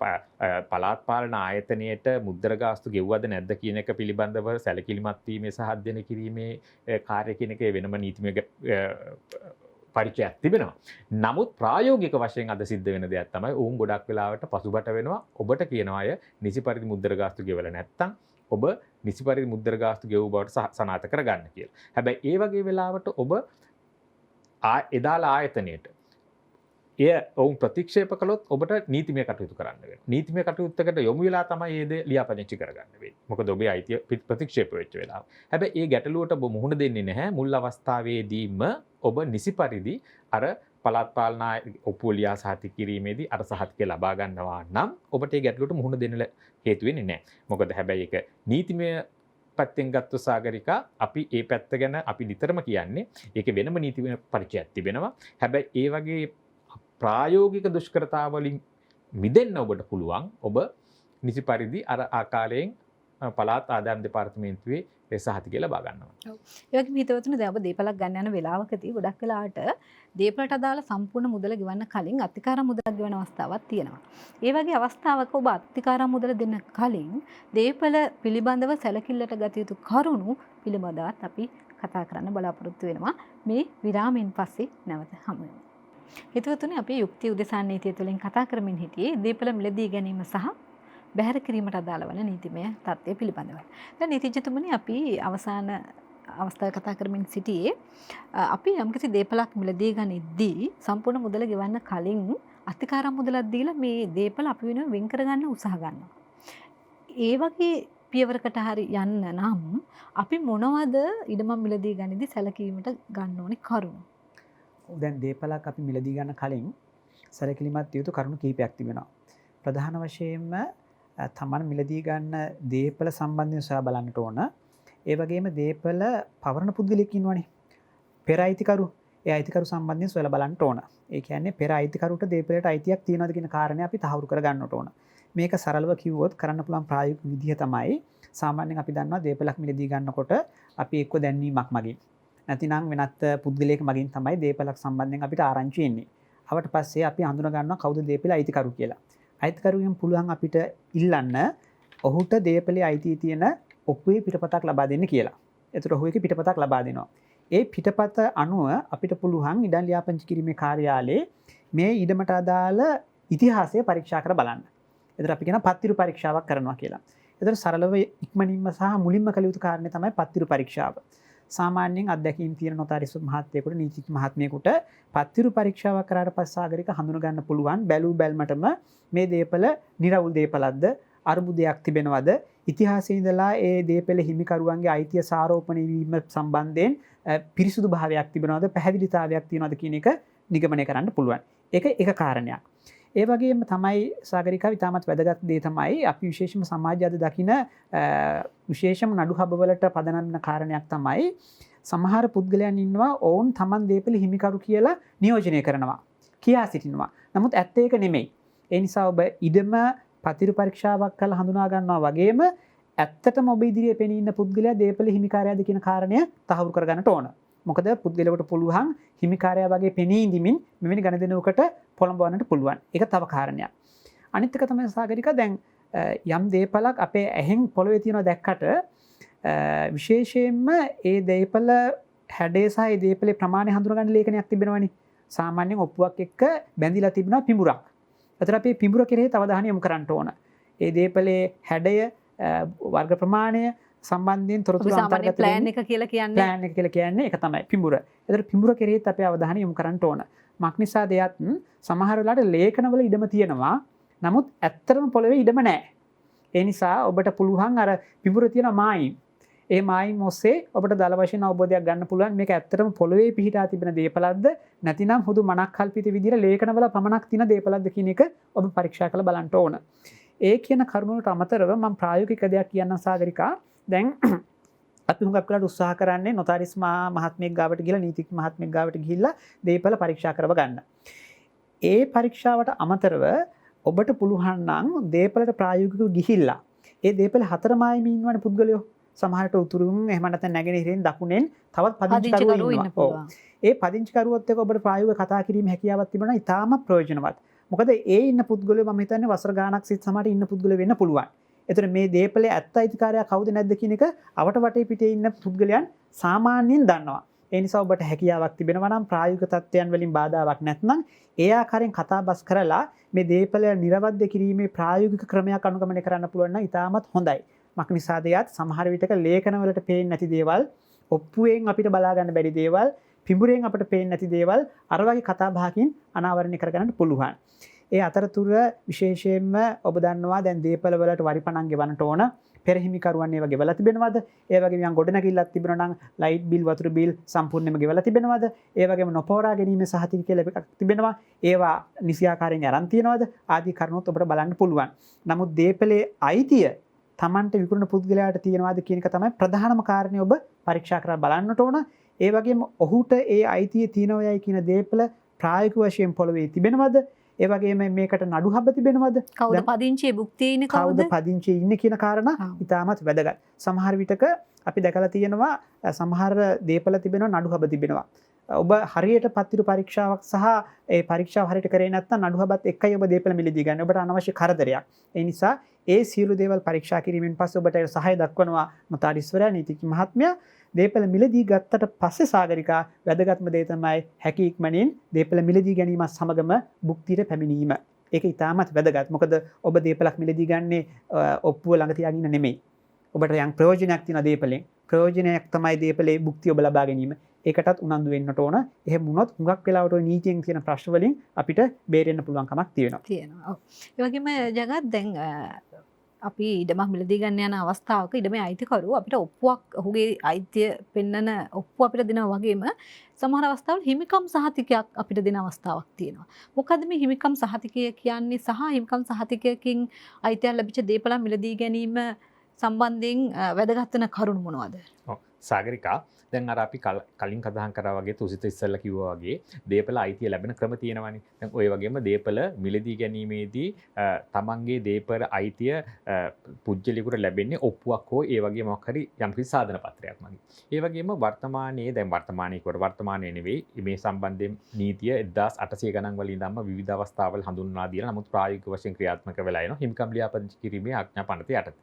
පළාත් පාලන ආයතනයේට මුද්දර ගාස්තු ගෙවුවද නැද්ද කියන එක පිළිබඳව සැලකිලිමත් වීමේ සහ අධ්‍යයනය කිරීමේ කාර්ය කියන එක වෙනම නීතිමය පරිචයක් තිබෙනවා. නමුත් ප්‍රායෝගික වශයෙන් අද සිද්ධ වෙන දෙයක් තමයි උන් ගොඩක් වෙලාවට පසුබට වෙනවා. ඔබට කියනවා අය නිසි පරිදි මුද්දර ගාස්තු ගෙවලා නැත්තම් ඔබ නිසි පරිදි මුද්දර ගාස්තු ගෙවූ බවට සනාථ කරගන්න කියලා. හැබැයි ඒ වගේ වෙලාවට ඔබ එදාලා ආයතනයේට එය ඔවුන් ප්‍රතික්ෂේප කළොත් ඔබට නීතිමය කටයුතු කරන්න වෙනවා. නීතිමය කටයුත්තකට යොමු වෙලා තමයි මේ දේ ලියාපදිංචි කරගන්න වෙන්නේ. මොකද ඔබේ අයිතිය ප්‍රතික්ෂේප වෙච්ච වෙලාව. හැබැයි මේ ගැටලුවට ඔබ මුහුණ දෙන්නේ නැහැ. මුල් අවස්ථාවේදීම ඔබ නිසි පරිදි අර පළාත් පාලන ඔප්පුව ලියා සහතික කිරීමේදී අර සහතිකය ලබා ගන්නවා නම් ඔබට මේ ගැටලුවට මුහුණ දෙන්න හේතු වෙන්නේ නැහැ. මොකද හැබැයි ඒක නීතිමය පැත්තෙන් ගත්ත සාගරිකා අපි ඒ පැත්ත ගැන අපි නිතරම කියන්නේ ඒකේ වෙනම නීතිමය පරිචයක් තිබෙනවා. හැබැයි ඒ වගේ ප්‍රායෝගික දුෂ්කරතාවලින් මිදෙන්න ඔබට පුළුවන් ඔබ නිසි පරිදි අර ආකාරයෙන් පළාත් ආදායම් දෙපාර්තමේන්තුවේ ඒ සහතිකය ලබා ගන්නවා. ඔව්. ඒ වගේම හිතවතුනි දැන් ඔබ දීපලක් ගන්න යන වෙලාවකදී ගොඩක් වෙලාවට දීපලට අදාළ සම්පූර්ණ මුදල ගෙවන්න කලින් අත්තිකාරම් මුදලක් ගෙවන අවස්ථාවක් තියෙනවා. ඒ වගේ අවස්ථාවක ඔබ අත්තිකාරම් මුදල දෙන්න කලින් දීපල පිළිබඳව සැලකිල්ලට ගත යුතු කරුණු පිළිබඳවත් අපි කතා කරන්න බලාපොරොත්තු වෙනවා. මේ විරාමයෙන් පස්සේ නැවත හමු වෙමු. හිතවතුනි අපි යුක්ති උදෙසා නීතිය තුළින් කතා කරමින් හිටියේ දීපල මිලදී ගැනීම සහ බැහැර කිරීමට අදාළ වන නීතිමය තත්ත්වය පිළිබඳව. දැන් නීතිඥතුමනි අපි අවසාන අවස්ථාවේ කතා කරමින් සිටියේ අපි යම්කිසි දීපලක් මිලදී ගනිද්දී සම්පූර්ණ මුදල ගෙවන්න කලින් අතිකාරම් මුදලක් දීලා මේ දීපල අපි වෙනුවෙන් වෙන් කරගන්න උත්සාහ ගන්නවා. ඒ වගේ පියවරකට හරි යන්න නම් අපි මොනවද ඉඩම මිලදී ගනිද්දී සැලකීමට ගන්න ඕනේ කරුණු? දැන් දීපලක් අපි මිලදී ගන්න කලින් සැලකිලිමත් යුතු කරුණු කීපයක් තිබෙනවා. ප්‍රධාන වශයෙන්ම තමන් මිලදී ගන්න දීපල සම්බන්ධයෙන් සොයා බලන්නට ඕන. ඒ වගේම දීපල පවරන පුද්ගලයෙක් ඉන්නවනේ. පෙර අයිතිකරු. ඒ අයිතිකරු සම්බන්ධයෙන් සොයලා බලන්න ඕන. ඒ කියන්නේ පෙර අයිතිකරුට දීපලට අයිතියක් තියනවද කියන කාරණේ අපි තහවුරු කර ගන්නට ඕන. මේක සරලව කිව්වොත් කරන්න පුළුවන් ප්‍රායෝගික විදිහ තමයි සාමාන්‍යයෙන් අපි දන්නවා දීපලක් මිලදී ගන්නකොට අපි එක්ක දැන්වීමක් මගින් නැතිනම් වෙනත් පුද්ගලයෙක් මගින් තමයි දීපලක් සම්බන්ධයෙන් අපිට ආරංචි එන්නේ. අවට පස්සේ අපි හඳුනා ගන්නවා කවුද දීපල අයිතිකරු කියලා. අයිතිකරුවෙන් පුළුවන් අපිට ඉල්ලන්න ඔහුට දීපලේ අයිතිය තියෙන ඔප්පුවේ පිටපතක් ලබා දෙන්න කියලා. ඒතර ඔහු එක පිටපතක් ලබා දෙනවා. ඒ පිටපත අනුව අපිට පුළුවන් ඉඩම් ලියාපදිංචි කිරීමේ කාර්යාලයේ මේ ඉඩමට අදාළ ඉතිහාසය පරීක්ෂා කර බලන්න. ඒතර අපි කියන පත්තිරු පරීක්ෂාවක් කරනවා කියලා. ඒතර සරලව ඉක්මනින්ම සහ මුලින්ම කළ යුතු කාරණේ තමයි පත්තිරු පරීක්ෂාව. සාමාන්‍යයෙන් අධ්‍යක්ීම් තියෙන නොතාරිස් මහත්මයෙකුට නීතිඥ මහත්මයෙකුට පත්තිරු පරීක්ෂාවක් කරාට පස්සේ සාගරික හඳුන ගන්න පුළුවන් බැලූ බැල්මටම මේ දීපල නිරවුල් දීපලක්ද අර්බුදයක් තිබෙනවද ඉතිහාසයේ ඉඳලා ඒ දීපල හිමිකරුවන්ගේ අයිතිය සාරෝපණය වීම සම්බන්ධයෙන් පිරිසුදු භාවයක් තිබෙනවද පැහැදිලිතාවයක් තියෙනවද කියන එක නිගමනය කරන්න පුළුවන්. ඒක එක කාරණයක්. ඒ වගේම තමයි සාගරිකා ඉතාමත් වැදගත් දේ තමයි අපි විශේෂම සමාජය අද දකින විශේෂම නඩු හබවලට පදනම් වෙන කාරණයක් තමයි සමහර පුද්ගලයන් ඉන්නවා ඔවුන් Taman දීපල හිමිකරු කියලා නියෝජනය කරනවා කියා සිටිනවා. නමුත් ඇත්ත ඒක නෙමෙයි. ඒ නිසා ඔබ ඉදම පතිරු පරීක්ෂාවක් කරලා හඳුනා ගන්නවා වගේම ඇත්තටම ඔබ ඉදිරියේ පෙනී ඉන්න පුද්ගලයා දීපල හිමිකාරයාද කියන කාරණය තහවුරු කරගන්නට ඕන. මොකද පුද්ගලයාට පුළුවන් හිමිකාරයා වගේ පෙනී ඉඳිමින් මෙවැනි ගණදෙනුවකට පොළඹවන්නට පුළුවන්. ඒක තව කාරණයක්. අනිත් එක තමයි සාගරික දැන් යම් දීපලක් අපේ ඇහෙන් පොළවේ තියෙනවා දැක්කට විශේෂයෙන්ම ඒ දීපල හැඩය සහ ඒ දීපලේ ප්‍රමාණය හඳුනගන්න ලේඛනයක් තිබෙනවනේ. සාමාන්‍යයෙන් ඔප්පුවක් එක්ක බැඳිලා තිබෙනවා පිඹුරක්. අතර අපි පිඹුර කෙරෙහි තව අවධානය යොමු කරන්න ඕන. ඒ දීපලේ හැඩය වර්ග ප්‍රමාණය සම්බන්ධයෙන් තොරතුරු අන්තර්ගත ප්ලෑන් එක කියලා කියන්නේ ප්ලෑන් එක කියලා කියන්නේ ඒක තමයි පිඹුර. ඒතර පිඹුර කෙරෙහිත් අපේ අවධානය යොමු කරන්න ඕන. මක්නිසා දෙයත් සමහර වෙලාවට ලේඛනවල ඉඩම තියෙනවා. නමුත් ඇත්තටම පොළවේ ඉඩම නැහැ. ඒ නිසා ඔබට පුළුවන් අර පිඹුර තියෙන මායිම් ඒ මායිම් ඔස්සේ ඔබට දල වශයෙන් අවබෝධයක් ගන්න පුළුවන් මේක ඇත්තටම පොළවේ පිහිටා තිබෙන දීපලක්ද නැතිනම් හුදු මනක් කල්පිත විදිහට ලේඛනවල පමණක් තියෙන දීපලක්ද කියන එක ඔබ පරීක්ෂා කරලා බලන්න ඕන. ඒ කියන කරුණුවලට අමතරව මම ප්‍රායෝගික දෙයක් කියන්නම් සාගරිකා. දැන් අපි හුඟක් වෙලාවට උත්සාහ කරන්නේ නොතාරිස් මහත්මයෙක් ගාවට ගිහලා නීතිඥ මහත්මයෙක් ගාවට ගිහිල්ලා දීපල පරීක්ෂා කරව ගන්න. ඒ පරීක්ෂාවට අමතරව ඔබට පුළුවන් නම් දීපලට ප්‍රායෝගිකව ගිහිල්ලා ඒ දීපල හතර මායිමේ ඉන්නවනේ පුද්ගලයෝ සමහරට උතුරුන් එහෙම නැත්නම් නැගෙනහිරින් දකුණෙන් තවත් පදිංචිකරුවෝ ඉන්නවා. ඒ පදිංචිකරුවොත් එක්ක ඔබට ප්‍රායෝගිකව කතා කිරීමේ හැකියාවක් තිබුණා ඉතාමත් ප්‍රයෝජනවත්. මොකද ඒ ඉන්න පුද්ගලයෝ මම හිතන්නේ වසර ගාණක් සිට සමහරට ඉන්න පුද්ගලයෝ වෙන්න පුළුවන්. එතකොට මේ දීපලේ ඇත්ත අයිතිකාරයා කවුද නැද්ද කියන එක අවට වටේ පිටේ ඉන්න පුද්ගලයන් සාමාන්‍යයෙන් දන්නවා. ඒ නිසා ඔබට හැකියාවක් තිබෙනවා නම් ප්‍රායෝගික තත්ත්වයන් වලින් බාධාවක් නැත්නම් ඒ ආකාරයෙන් කතාබස් කරලා මේ දීපලය නිර්වද්‍ය කිරීමේ ප්‍රායෝගික ක්‍රමයක් අනුගමනය කරන්න පුළුවන් නම් ඉතාමත් හොඳයි. මක්නිසාදයත් සමහර විටක ලේඛන වලට පේන්නේ නැති දේවල් ඔප්පුවෙන් අපිට බලා ගන්න බැරි දේවල් පිඹුරෙන් අපිට පේන්නේ නැති දේවල් අර වගේ කතා බහකින් අනාවරණය කරගන්න පුළුවන්. ඒ අතරතුර විශේෂයෙන්ම ඔබ දන්නවා දැන් දීපල වලට වරිපණන් ගෙවන්නට ඕන පෙරහිමිකරුවන් ඒවා ගෙවලා තිබෙනවද? ඒ වගේම යම් ගොඩනැගිල්ලක් තිබෙනවා නම් ලයිට් බිල් වතුර බිල් සම්පූර්ණයෙන්ම ගෙවලා තිබෙනවද? ඒ වගේම නොපවරා ගැනීමේ සහතික කියලා එකක් තිබෙනවා. ඒවා නිසියාකාරයෙන් අරන් තියනවද? ආදී කරුණුත් ඔබට බලන්න පුළුවන්. නමුත් දීපලේ අයිතිය Tamante විකුණන පුද්ගලයාට තියෙනවාද කියන එක තමයි ප්‍රධානම කාරණේ ඔබ පරීක්ෂා කරලා බලන්නට ඕන. ඒ වගේම ඔහුට ඒ අයිතිය තියෙනවයයි කියන දීපල ප්‍රායෝගික වශයෙන් පොළවේ තිබෙනවද? ඒ වගේම මේකට නඩු හබ තිබෙනවද? කවුද පදිංචියේ භුක්තියේ ඉන්නේ කවුද? කවුද පදිංචියේ ඉන්නේ කියන කාරණා ඉතාමත් වැදගත්. සමහර විටක අපි දැකලා තියෙනවා සමහර දීපල තිබෙනවා නඩු හබ තිබෙනවා. ඔබ හරියට පත්තිරු පරීක්ෂාවක් සහ ඒ පරීක්ෂාව හරියට කරේ නැත්නම් නඩු හබත් එක්කයි ඔබ දීපල මිලදී ගන්න. ඔබට අනවශ්‍ය කරදරයක්. ඒ නිසා ඒ සියලු දේවල් පරීක්ෂා කිරීමෙන් පස්සේ ඔබට සහාය දක්වනවා නොතාරිස්වරයා නීතිඥ මහත්මයා. දීපල මිලදී ගත්තට පස්සේ සාගරිකා වැදගත්ම දේ තමයි හැකි ඉක්මනින් දීපල මිලදී ගැනීමත් සමගම භුක්තියට පැමිණීම. ඒක ඉතාමත් වැදගත්. මොකද ඔබ දීපලක් මිලදී ගන්නේ ඔප්පුව ළඟ තියාගෙන නෙමෙයි. ඔබට යම් ප්‍රයෝජනයක් තියෙන දීපලෙන්. ප්‍රයෝජනයක් තමයි දීපලේ භුක්තිය ඔබ ලබා ගැනීම. ඒකටත් උනන්දු වෙන්නට ඕන. එහෙම වුණොත් හුඟක් වෙලාවට ඔය නීතියෙන් තියෙන ප්‍රශ්න වලින් අපිට බේරෙන්න පුළුවන් කමක් තියෙනවා. ඔව්. ඒ වගේම ජගත් දැන් අපි ඉඩමක් මිලදී ගන්න යන අවස්ථාවක ඉඩමේ අයිතිකරු අපිට ඔප්පුවක් ඔහුගේ අයිතිය පෙන්වන ඔප්පුව අපිට දෙනවා වගේම සමහර අවස්ථාවල හිමිකම් සහතිකයක් අපිට දෙන අවස්ථාවක් තියෙනවා. මොකද මේ හිමිකම් සහතිකය කියන්නේ සහ හිමිකම් සහතිකයකින් අයිතිය ලැබිච්ච දේපල මිලදී ගැනීම සම්බන්ධයෙන් වැදගත් වෙන කරුණු මොනවද? ඔව් සාගරිකා දැන් අර අපි කලින් කතා කරා වගේ තුසිත ඉස්සෙල්ලා කිව්වා වගේ දීපල අයිතිය ලැබෙන ක්‍රම තියෙනවානේ. දැන් ওই වගේම දීපල මිලදී ගැනීමේදී තමන්ගේ දීපල අයිතිය පුජ්‍යලිකුට ලැබෙන්නේ ඔප්පුවක් හෝ ඒ වගේ මොකක් හරි යම්කිසි සාධන පත්‍රයක් මගින්. ඒ වගේම වර්තමානයේ නෙවෙයි මේ සම්බන්ධයෙන් නීතිය 1800 ගණන් වල ඉඳන්ම විවිධ අවස්ථාවල හඳුන්වා දීලා නමුත් ප්‍රායෝගික වශයෙන් ක්‍රියාත්මක වෙලා එනවා හිමිකම් ලියාපදිංචි කිරීමේ ආඥා පනත යටතේ.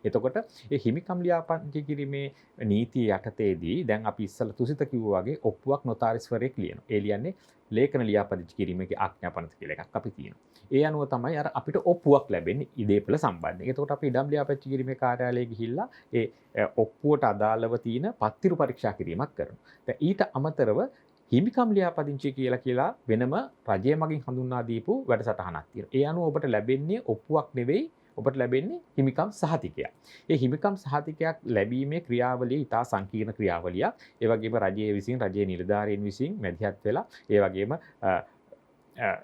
එතකොට මේ හිමිකම් ලියාපදිංචි කිරීමේ නීතිය යටතේදී දැන් අපි ඉස්සල තුසිත කිව්වා වගේ ඔප්පුවක් නොතාරිස්වරයෙක් ලියනවා. ඒ ලියන්නේ ලේඛන ලියාපදිංචි කිරීමේ ආඥා පනත කියලා එකක් අපි තියෙනවා. ඒ අනුව තමයි අර අපිට ඔප්පුවක් ලැබෙන්නේ ඉදේපල සම්බන්ධයෙන්. එතකොට අපි ඉඩම් ලියාපදිංචි කිරීමේ කාර්යාලයේ ගිහිල්ලා ඒ ඔප්පුවට අදාළව තියෙන පත්තිරු පරීක්ෂා කිරීමක් කරනවා. දැන් ඊට අමතරව හිමිකම් ලියාපදිංචි කියලා වෙනම රජය මගින් හඳුන්වා දීපු වැඩසටහනක් තියෙනවා. ඒ අනුව ඔබට ලැබෙන්නේ ඔප්පුවක් නෙවෙයි ඔබට ලැබෙන්නේ හිමිකම් සහතිකයක්. ඒ හිමිකම් සහතිකයක් ලැබීමේ ක්‍රියාවලිය ඉතා සංකීර්ණ ක්‍රියාවලියක්. ඒ වගේම රජයේ නිලධාරීන් විසින් මැදිහත් වෙලා ඒ වගේම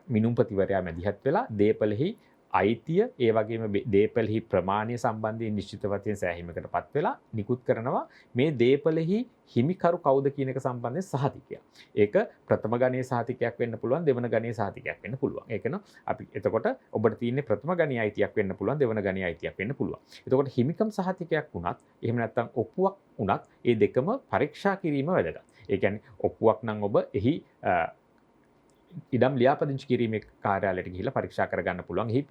මිනුම්පතිවරයා මැදිහත් වෙලා දීපලෙහි අයිතිය ඒ වගේම දීපලෙහි ප්‍රමාණය සම්බන්ධයෙන් නිශ්චිත වශයෙන් සෑහීමකටපත් වෙලා නිකුත් කරනවා මේ දීපලෙහි හිමිකරු කවුද කියන එක සම්බන්ධයෙන් සහතිකයක්. ඒක ප්‍රථම ගණයේ සහතිකයක් වෙන්න පුළුවන් දෙවන ගණයේ සහතිකයක් වෙන්න පුළුවන්. ඒක න අපි එතකොට ඔබට තියෙන්නේ ප්‍රථම ගණයේ අයිතියක් වෙන්න පුළුවන් දෙවන ගණයේ අයිතියක් වෙන්න පුළුවන්. එතකොට හිමිකම් සහතිකයක් වුණත් එහෙම නැත්නම් ඔප්පුවක් වුණත් ඒ දෙකම පරීක්ෂා කිරීම වැදගත්. ඒ කියන්නේ ඔප්පුවක් නම් ඔබ එහි ඉඩම් ලියාපදිංචි කිරීමේ කාර්යාලයට ගිහිල්ලා පරීක්ෂා කරගන්න පුළුවන්. එහි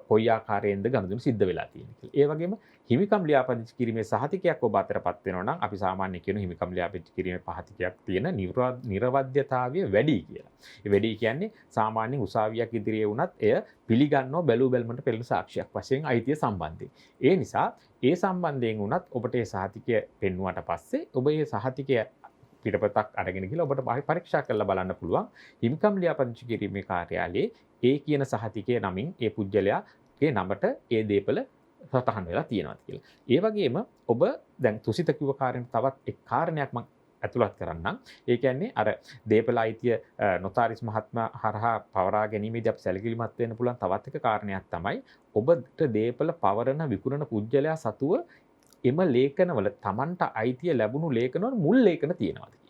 කොයි ආකාරයෙන්ද ගනුදෙනු සිද්ධ වෙලා තියෙන්නේ කියලා. ඒ වගේම හිමිකම් ලියාපදිංචි කිරීමේ සහතිකයක් ඔබ අතරපත් වෙනවා නම් අපි සාමාන්‍ය කියන හිමිකම් ලියාපදිංචි කිරීමේ පහතිකයක් තියෙන නිර්වද්‍යතාවය වැඩි කියලා. ඒ වැඩි කියන්නේ සාමාන්‍ය උසාවියක් ඉදිරියේ වුණත් එය පිළිගන්නව බැලූ බැලමට පෙළෙන සාක්ෂියක් වශයෙන් අයිතිය සම්බන්ධයෙන්. ඒ නිසා ඒ සම්බන්ධයෙන් වුණත් ඔබට ඒ සහතිකය පෙන්වුවාට පස්සේ ඔබ ඒ සහතිකය පිටපතක් අරගෙන ගිහලා ඔබට පරීක්ෂා කරලා බලන්න පුළුවන් හිමිකම් ලියාපදිංචි කිරීමේ කාර්යාලයේ ඒ කියන සහතිකයේ නමින් ඒ පුජ්‍යලයාගේ නමට ඒ දීපල සටහන් වෙලා තියෙනවා කියලා. ඒ වගේම ඔබ දැන් තුසිත කිව්ව කාර්යයෙන් තවත් එක් කාරණයක් මම ඇතුළත් කරන්නම්. ඒ කියන්නේ අර දීපල අයිතිය නොතාරිස් මහත්මයා හරහා පවරා ගැනීමේදී අපි සැලකිලිමත් වෙන්න පුළුවන් තවත් එක කාරණයක් තමයි ඔබට දීපල පවරන විකුණන පුජ්‍යලයා සතුව එම ලේඛනවල Tamanට අයිතිය ලැබුණු ලේඛනවල මුල් ලේඛන තියෙනවාද කියන එක.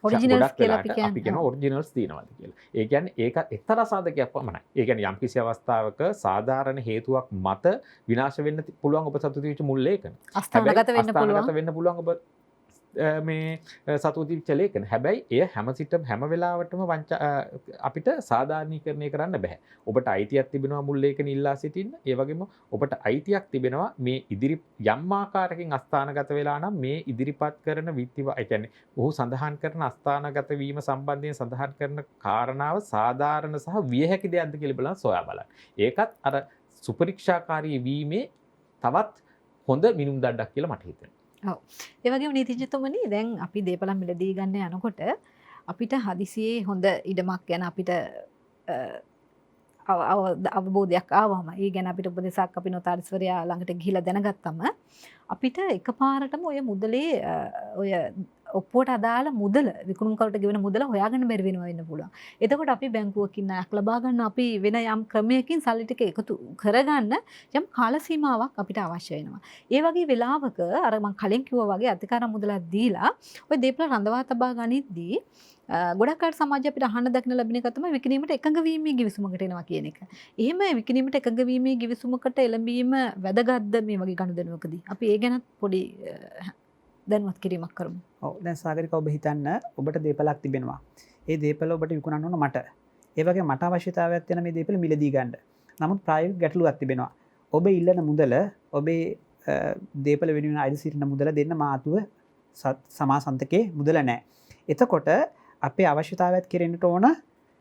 ඔරිජිනල්ස් කියලා අපි කියනවා ඔරිජිනල්ස් තියෙනවාද කියලා. ඒ කියන්නේ ඒක එක්තරා සාධකයක් පමණයි. ඒ කියන්නේ යම්කිසි අවස්ථාවක සාධාරණ හේතුවක් මත විනාශ වෙන්න පුළුවන් ඔබ සතුටු වෙච්ච මුල් ලේඛන. අස්ථානගත වෙන්න පුළුවන් ඔබ මේ සතුටු වෙච්ච ලේඛන. හැබැයි එය හැම වෙලාවටම අපිට සාධාරණීකරණය කරන්න බෑ. ඔබට අයිතියක් තිබෙනවා මුල් ලේඛන ඉල්ලා සිටින්න. ඒ වගේම ඔබට අයිතියක් තිබෙනවා මේ ඉදිරි යම් ආකාරයකින් අස්ථානගත වෙලා නම් මේ ඉදිරිපත් කරන ඒ කියන්නේ ඔහු සඳහන් කරන අස්ථානගත වීම සම්බන්ධයෙන් සඳහන් කරන කාරණාව සාධාරණ සහ විය හැකි දෙයක්ද කියලා බලන්න සොයා බලන්න. ඒකත් අර සුපරීක්ෂාකාරී වීමේ තවත් හොඳ මිනුම් දණ්ඩක් කියලා මට හිතෙනවා. ඔව්. ඒ වගේම නීතිඥතුමනි දැන් අපි දීපල මිලදී ගන්න යනකොට අපිට හදිසියේ හොඳ ඉඩමක් ගැන අපිට අවබෝධයක් ආවම ඒ ගැන අපිට උපදෙසක් අපි නොතාරිස්වරයා ළඟට ගිහිලා දැනගත්තම අපිට එකපාරටම ඔය මුදලේ ඔය ඔප්පුවට අදාළ මුදල විකුණුම්කරුට ගෙවන මුදල හොයාගන්න බැරි වෙනවා වෙන්න පුළුවන්. එතකොට අපි බැංකුවකින් ණයක් ලබා ගන්න අපි වෙන යම් ක්‍රමයකින් සල්ලි ටික එකතු කරගන්න යම් කාල සීමාවක් අපිට අවශ්‍ය වෙනවා. ඒ වගේ වෙලාවක අර මම කලින් කිව්වා වගේ අධිකාර මුදලක් දීලා ඔය දේපල රඳවා තබා ගනිද්දී ගොඩක් අය සමාජය අපිට අහන්න දක්න ලැබෙන එක තමයි විකිණීමට එකඟ වීමේ ගිවිසුමකට එනවා කියන එක. එහෙම විකිණීමට එකඟ වීමේ ගිවිසුමකට එළඹීම වැදගත්ද මේ වගේ ගනුදෙනුවකදී? අපි ඒ ගැන පොඩි දැනුවත් කිරීමක් කරමු. ඔව් දැන් සාගරික ඔබ හිතන්න ඔබට දේපලක් තිබෙනවා. ඒ දේපල ඔබට විකුණන්න ඕන මට. ඒ වගේ මට අවශ්‍යතාවයක් තියෙන මේ දේපල මිලදී ගන්න. නමුත් ප්‍රායෝගික ගැටලුවක් තිබෙනවා. ඔබ ඉල්ලන මුදල ඔබේ දේපල වෙනුවෙන් අයිති සිටින මුදල දෙන්න මාතුව සමාසන්තකේ මුදල නැහැ. එතකොට අපේ අවශ්‍යතාවයක් කෙරෙන්නට ඕන.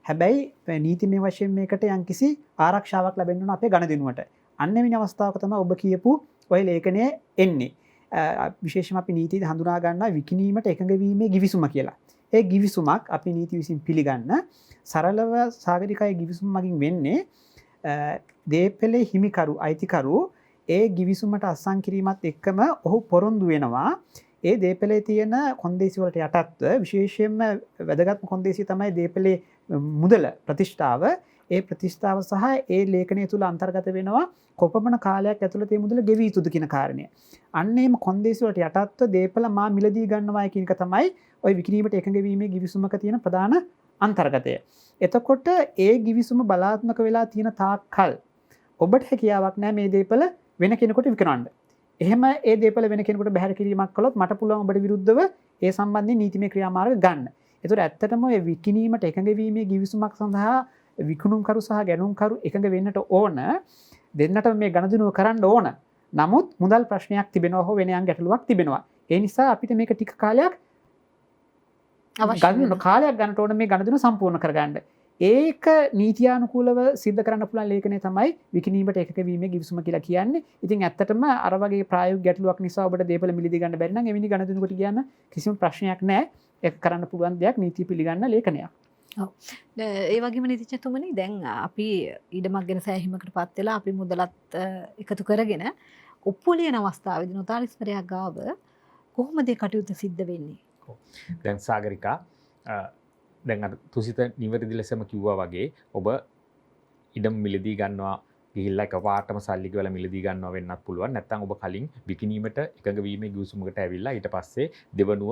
හැබැයි නීතිමය වශයෙන් මේකට යම්කිසි ආරක්ෂාවක් ලැබෙන්න ඕන අපේ ගණදෙනුවට. අන්න වෙන අවස්ථාවක තමයි ඔබ කියපු ඔය ලේඛනය එන්නේ. විශේෂම අපි නීතියේ හඳුනා ගන්නවා විකිණීමට එකඟ වීමේ ගිවිසුම කියලා. ඒ ගිවිසුමක් අපි නීති විසින් පිළිගන්න සරලව සාගරිකයේ ගිවිසුම මගින් වෙන්නේ දේපලේ හිමිකරු අයිතිකරු ඒ ගිවිසුමට අත්සන් කිරීමත් එක්කම ඔහු පොරොන්දු වෙනවා ඒ දේපලේ තියෙන කොන්දේසි වලට යටත්ව විශේෂයෙන්ම වැදගත්ම කොන්දේසිය තමයි දේපලේ මුදල ප්‍රතිෂ්ඨාව. ඒ ප්‍රතිෂ්ඨාව සහ ඒ ලේඛනය තුල අන්තර්ගත වෙනවා කොපමණ කාලයක් ඇතුළත මේ මුදල ගෙවී යුතුද කියන කාරණය. අන්න එම කොන්දේසි වලට යටත්ව දේපල මා මිලදී ගන්නවා කියන එක තමයි ওই විකිණීමට එකඟ වීමේ ගිවිසුමක තියෙන ප්‍රධාන අන්තර්ගතය. එතකොට ඒ ගිවිසුම බලාත්මක වෙලා තියෙන තාක්කල් ඔබට හැකියාවක් නැහැ මේ දේපල වෙන කෙනෙකුට විකුණන්න. එහෙම ඒ දේපල වෙන කෙනෙකුට බැහැර කිරීමක් කළොත් මට පුළුවන් ඔබට විරුද්ධව ඒ සම්බන්ධයෙන් නීතිමය ක්‍රියාමාර්ග ගන්න. ඒතර ඇත්තටම ඔය විකිණීමට එකඟ වීමේ ගිවිසුමක් සඳහා විකුණුම්කරු සහ ගැනුම්කරු එකඟ වෙන්නට ඕන. දෙන්නට මේ ගණදුනුව කරන්න ඕන. නමුත් මුදල් ප්‍රශ්නයක් තිබෙනවා හෝ වෙන යම් ගැටලුවක් තිබෙනවා. ඒ නිසා අපිට මේක ටික කාලයක් කාලයක් ගන්නට ඕන මේ ගණදුනුව සම්පූර්ණ කරගන්න. ඒක නීතියානුකූලව සිද්ධ කරන්න පුළුවන් ලේඛනය තමයි විකිණීමට එකක වීමේ ගිවිසුම කියලා කියන්නේ. ඉතින් ඇත්තටම අර වගේ ප්‍රායෝගික ගැටලුවක් නිසා ඔබට දේපල මිලදී ගන්න බැරි නම් එවැනි ගණදුනකට ගියාම කිසිම ප්‍රශ්නයක් නැහැ. ඒක කරන්න පුළුවන් දෙයක් නීතිය පිළිගන්න ලේඛනයක්. ඔව්. ඒ වගේම නීතිඥතුමනි දැන් අපි ඊඩමක් ගැන සෑහීමකටපත් වෙලා අපි මුදලත් එකතු කරගෙන ඔප්පු ලියන අවස්ථාවේදී නොතාරිස්වරයා ගාව කොහොමද ඒ කටයුත්ත සිද්ධ වෙන්නේ? දැන් සාගරිකා දැන් අර තුසිත නිවැරදි ලෙසම කිව්වා වගේ ඔබ ඉඩම් මිලදී ගන්නවා ගිහිල්ලා එකපාරටම සල්ලි ගෙවලා මිලදී ගන්නවා වෙන්නත් පුළුවන්. නැත්නම් ඔබ කලින් විකිණීමට එකඟ වීමේ ගිවිසුමකට ඇවිල්ලා ඊට පස්සේ දෙවනුව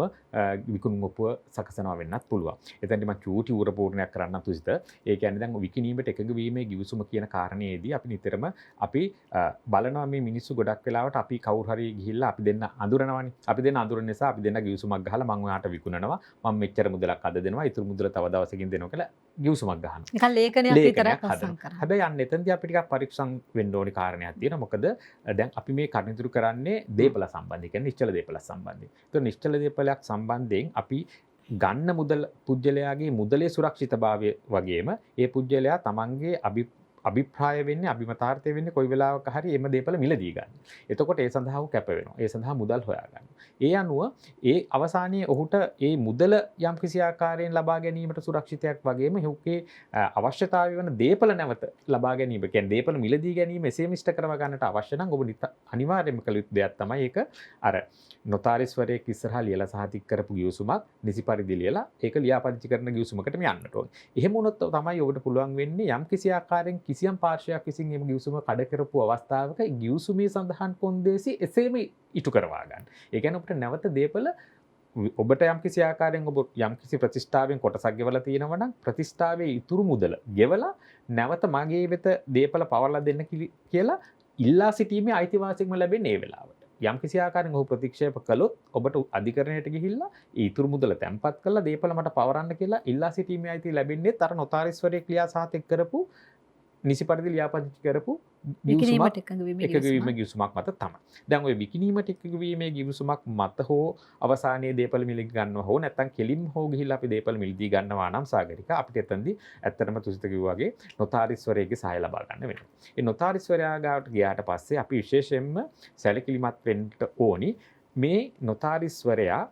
විකුණුම් ඔප්පුව සකසනවා වෙන්නත් පුළුවන්. එතනදී මම චූටි උරපූර්ණයක් කරන්න තුසිත. ඒ කියන්නේ දැන් විකිණීමට එකඟ වීමේ ගිවිසුම කියන කාරණේදී අපි නිතරම අපි බලනවා මේ මිනිස්සු ගොඩක් වෙලාවට අපි කවුරු හරි ගිහිල්ලා අපි දෙන්න අඳුරනවානේ. අපි දෙන්න අඳුරන නිසා අපි දෙන්න ගිවිසුමක් ගහලා මම ඔයාට විකුණනවා. මම මෙච්චර මුදලක් අද දෙනවා. ඊටු මුදල තව දවසකින් දෙනවා කියලා ගිවිසුමක් ගහනවා. නිකන් ලේඛනයක් විතරක් අසං කරා. හැබැයි අන්න එතනදී අපි ටිකක් පරීක්ෂණ වෙන්න ඕනි කාරණයක් තියෙනවා. මොකද දැන් අපි මේ කටයුතු කරන්නේ දේපල සම්බන්ධයෙන්, කියන්නේ නිශ්චල දේපල සම්බන්ධයෙන්. ඒතකොට නිශ්චල දේපලයක් සම්බන්ධයෙන් අපි ගන්න මුදල් පුජ්‍යලයාගේ මුදලේ සුරක්ෂිතභාවය වගේම ඒ පුජ්‍යලයා තමන්ගේ අභිප්‍රාය වෙන්නේ අභිමතාර්ථය වෙන්නේ කොයි වෙලාවක හරි එම දේපල මිලදී ගන්න. එතකොට ඒ සඳහා කැප වෙනවා. ඒ සඳහා මුදල් හොයා ගන්න. ඒ අනුව ඒ අවසානයේ ඔහුට ඒ මුදල යම් කිසි ආකාරයෙන් ලබා ගැනීමට සුරක්ෂිතයක් වගේම ඔහුගේ අවශ්‍යතාවය වෙන දේපල නැවත ලබා ගැනීම, කියන්නේ දේපල මිලදී ගැනීම එසේ මිෂ්ට කරව ගන්නට අවශ්‍ය නම් ඔබ අනිවාර්යයෙන්ම කළ යුතු දෙයක් තමයි ඒක අර නොතාරිස්වරයෙක් ඉස්සරහා ලියලා සහතික කරපු ගිවිසුමක් නිසි පරිදි ලියලා ඒක ලියාපදිංචි කරන ගිවිසුමකටම යන්නට ඕනේ. එහෙම වුණොත් තමයි ඔබට පුළුවන් වෙන්නේ යම් කිසි ආකාරයෙන් කිසියම් පාර්ශවයක් විසින් මේ ගිවිසුම කඩ කරපු අවස්ථාවක ගිවිසුමේ සඳහන් කොන්දේසි එසේම ඉටු කරවා ගන්න. ඒ කියන්නේ ඔබට නැවත දේපල ඔබට යම් කිසි ආකාරයෙන් ඔබ යම් කිසි ප්‍රතිෂ්ඨාවෙන් කොටසක් ගෙවලා තියෙනවා නම් ප්‍රතිෂ්ඨාවේ ඉතුරු මුදල ගෙවලා නැවත මගේ වෙත දේපල පවරලා දෙන්න කියලා ඉල්ලා සිටීමේ අයිතිවාසිකම ලැබෙන්නේ ඒ වෙලාවට. යම් කිසි ආකාරයෙන් ඔහු ප්‍රතික්ෂේප කළොත් ඔබට අධිකරණයට ගිහිල්ලා ඊතුරු මුදල තැන්පත් කරලා දේපල මට පවරන්න කියලා ඉල්ලා සිටීමේ අයිතිය ලැබෙන්නේ අර නොතාරිස්වරයෙක් ලියා සහතික කරපු නිසි පරිදි ලියාපදිංචි කරපු විකිණීමට එකඟ වීමේ ගිවිසුමක් මත තමයි. දැන් ওই විකිණීමට එකඟ වීමේ ගිවිසුමක් මත හෝ අවසානයේ දේපල මිලදී ගන්නවා හෝ නැත්නම් කෙලින් හෝ ගිහිල්ලා අපි දේපල මිලදී ගන්නවා නම් සාගරික අපිට එතනදී ඇත්තටම තුසිත කිව්වා වගේ නොතාරිස්වරයෙක්ගේ සහාය ලබා ගන්න වෙනවා. ඒ නොතාරිස්වරයා ගාවට ගියාට පස්සේ අපි විශේෂයෙන්ම සැලකිලිමත් වෙන්න ඕනි මේ නොතාරිස්වරයා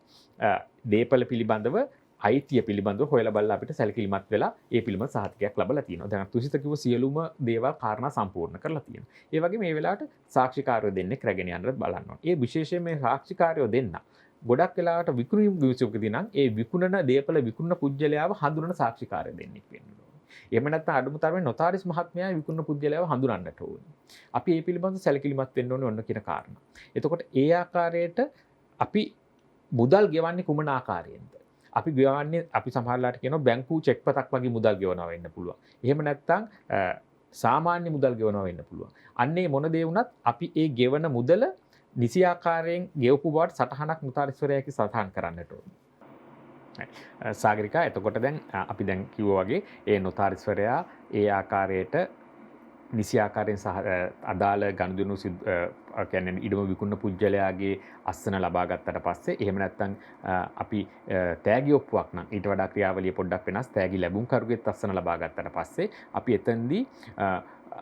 දේපල පිළිබඳව අයිතිය පිළිබඳව හොයලා බලලා අපිට සැලකිලිමත් වෙලා ඒ පිළිබඳ සහතිකයක් ලැබලා තියෙනවා. දැන් තුසිත කිව්ව සියලුම දේවල් කාරණා සම්පූර්ණ කරලා තියෙනවා. ඒ වගේ මේ වෙලාවට සාක්ෂිකාරයෝ දෙන්නෙක් රැගෙන යන්නත් බලන්න ඕනේ. ඒ විශේෂයෙන් මේ සාක්ෂිකාරයෝ දෙන්න ගොඩක් වෙලාවට විකුණුම් ගිවිසුමකදී නම් ඒ විකුණන දේපල විකුණන පුජ්‍යලයාව හඳුනන සාක්ෂිකාරය දෙන්නෙක් වෙන්න ඕනේ. එහෙම නැත්නම් අඩුම තරමේ නොතාරිස් මහත්මයා විකුණන පුජ්‍යලයාව හඳුනන්නට ඕනේ. අපි ඒ පිළිබඳව සැලකිලිමත් වෙන්න ඕනේ ඔන්න කියන කාරණා. එතකොට ඒ ආකාරයට අපි මුදල් ගෙවන්නේ කුමන ආකාරයෙන්ද? අපි ගෙවන්නේ අපි සමහරලාට කියනවා බැංකු චෙක් පතක් වගේ මුදල් ගෙවනවා වෙන්න පුළුවන්. එහෙම නැත්නම් සාමාන්‍ය මුදල් ගෙවනවා වෙන්න පුළුවන්. අන්නේ මොන දේ වුණත් අපි ඒ ගෙවන මුදල නිසි ආකාරයෙන් ගෙවපු බවට සටහනක් නොතාරිස්වරයාගේ සටහන් කරන්නට ඕනේ. සාගරිකා එතකොට දැන් අපි දැන් කිව්වා වගේ ඒ නොතාරිස්වරයා ඒ ආකාරයට නිසි ආකාරයෙන් අදාළ ගනුදෙනු කියන්නේ ඉඩම විකුණන පුජ්‍යලයාගේ අස්සන ලබා ගත්තට පස්සේ එහෙම නැත්නම් අපි තෑගි ඔප්පුවක් නම් ඊට වඩා ක්‍රියාවලිය පොඩ්ඩක් වෙනස් තෑගි ලැබුම් කරුගෙත් අස්සන ලබා ගත්තට පස්සේ අපි එතෙන්දී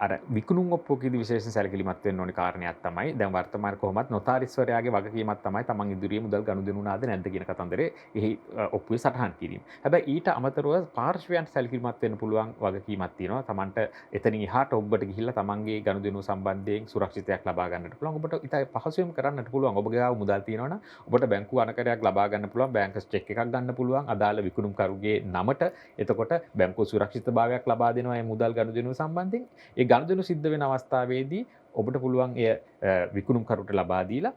අර විකුණුම් ඔප්පුවකදී විශේෂයෙන් සැලකිලිමත් වෙන්න ඕනේ කාරණයක් තමයි දැන් වර්තමාන කොහොමත් නොතාරිස්වරයාගේ වගකීමක් තමයි තමන් ඉදිරියේ මුදල් ගනුදෙනු වුණාද නැද්ද කියන කතන්දරේ එහි ඔප්පුවේ සටහන් කිරීම. හැබැයි ඊට අමතරව පාර්ශ්වයන්ට සැලකිලිමත් වෙන්න පුළුවන් වගකීමක් තියෙනවා. තමන්ට එතනින් එහාට ඔබට ගිහිල්ලා තමන්ගේ ගනුදෙනු සම්බන්ධයෙන් සුරක්ෂිතයක් ලබා ගන්නට පුළුවන්. ඔබට ඉතින් පහසුවෙන් කරන්නට පුළුවන්. ඔබගේ ගාව මුදල් තියෙනවා නම් ඔබට බැංකුව අනකරයක් ලබා ගන්න පුළුවන්. බැංකස් චෙක් එකක් ගන්න පුළුවන්. අදාළ විකුණුම් කරුගේ නමට. එතකොට බැංකුව සුරක්ෂිතභාවයක් ලබා දෙනවා මේ මුදල් ගනුදෙනු සම්බන්ධයෙන්. ඒ ගනුදෙනු සිද්ධ වෙන අවස්ථාවේදී ඔබට පුළුවන් එය විකුණුම් කරුට ලබා දීලා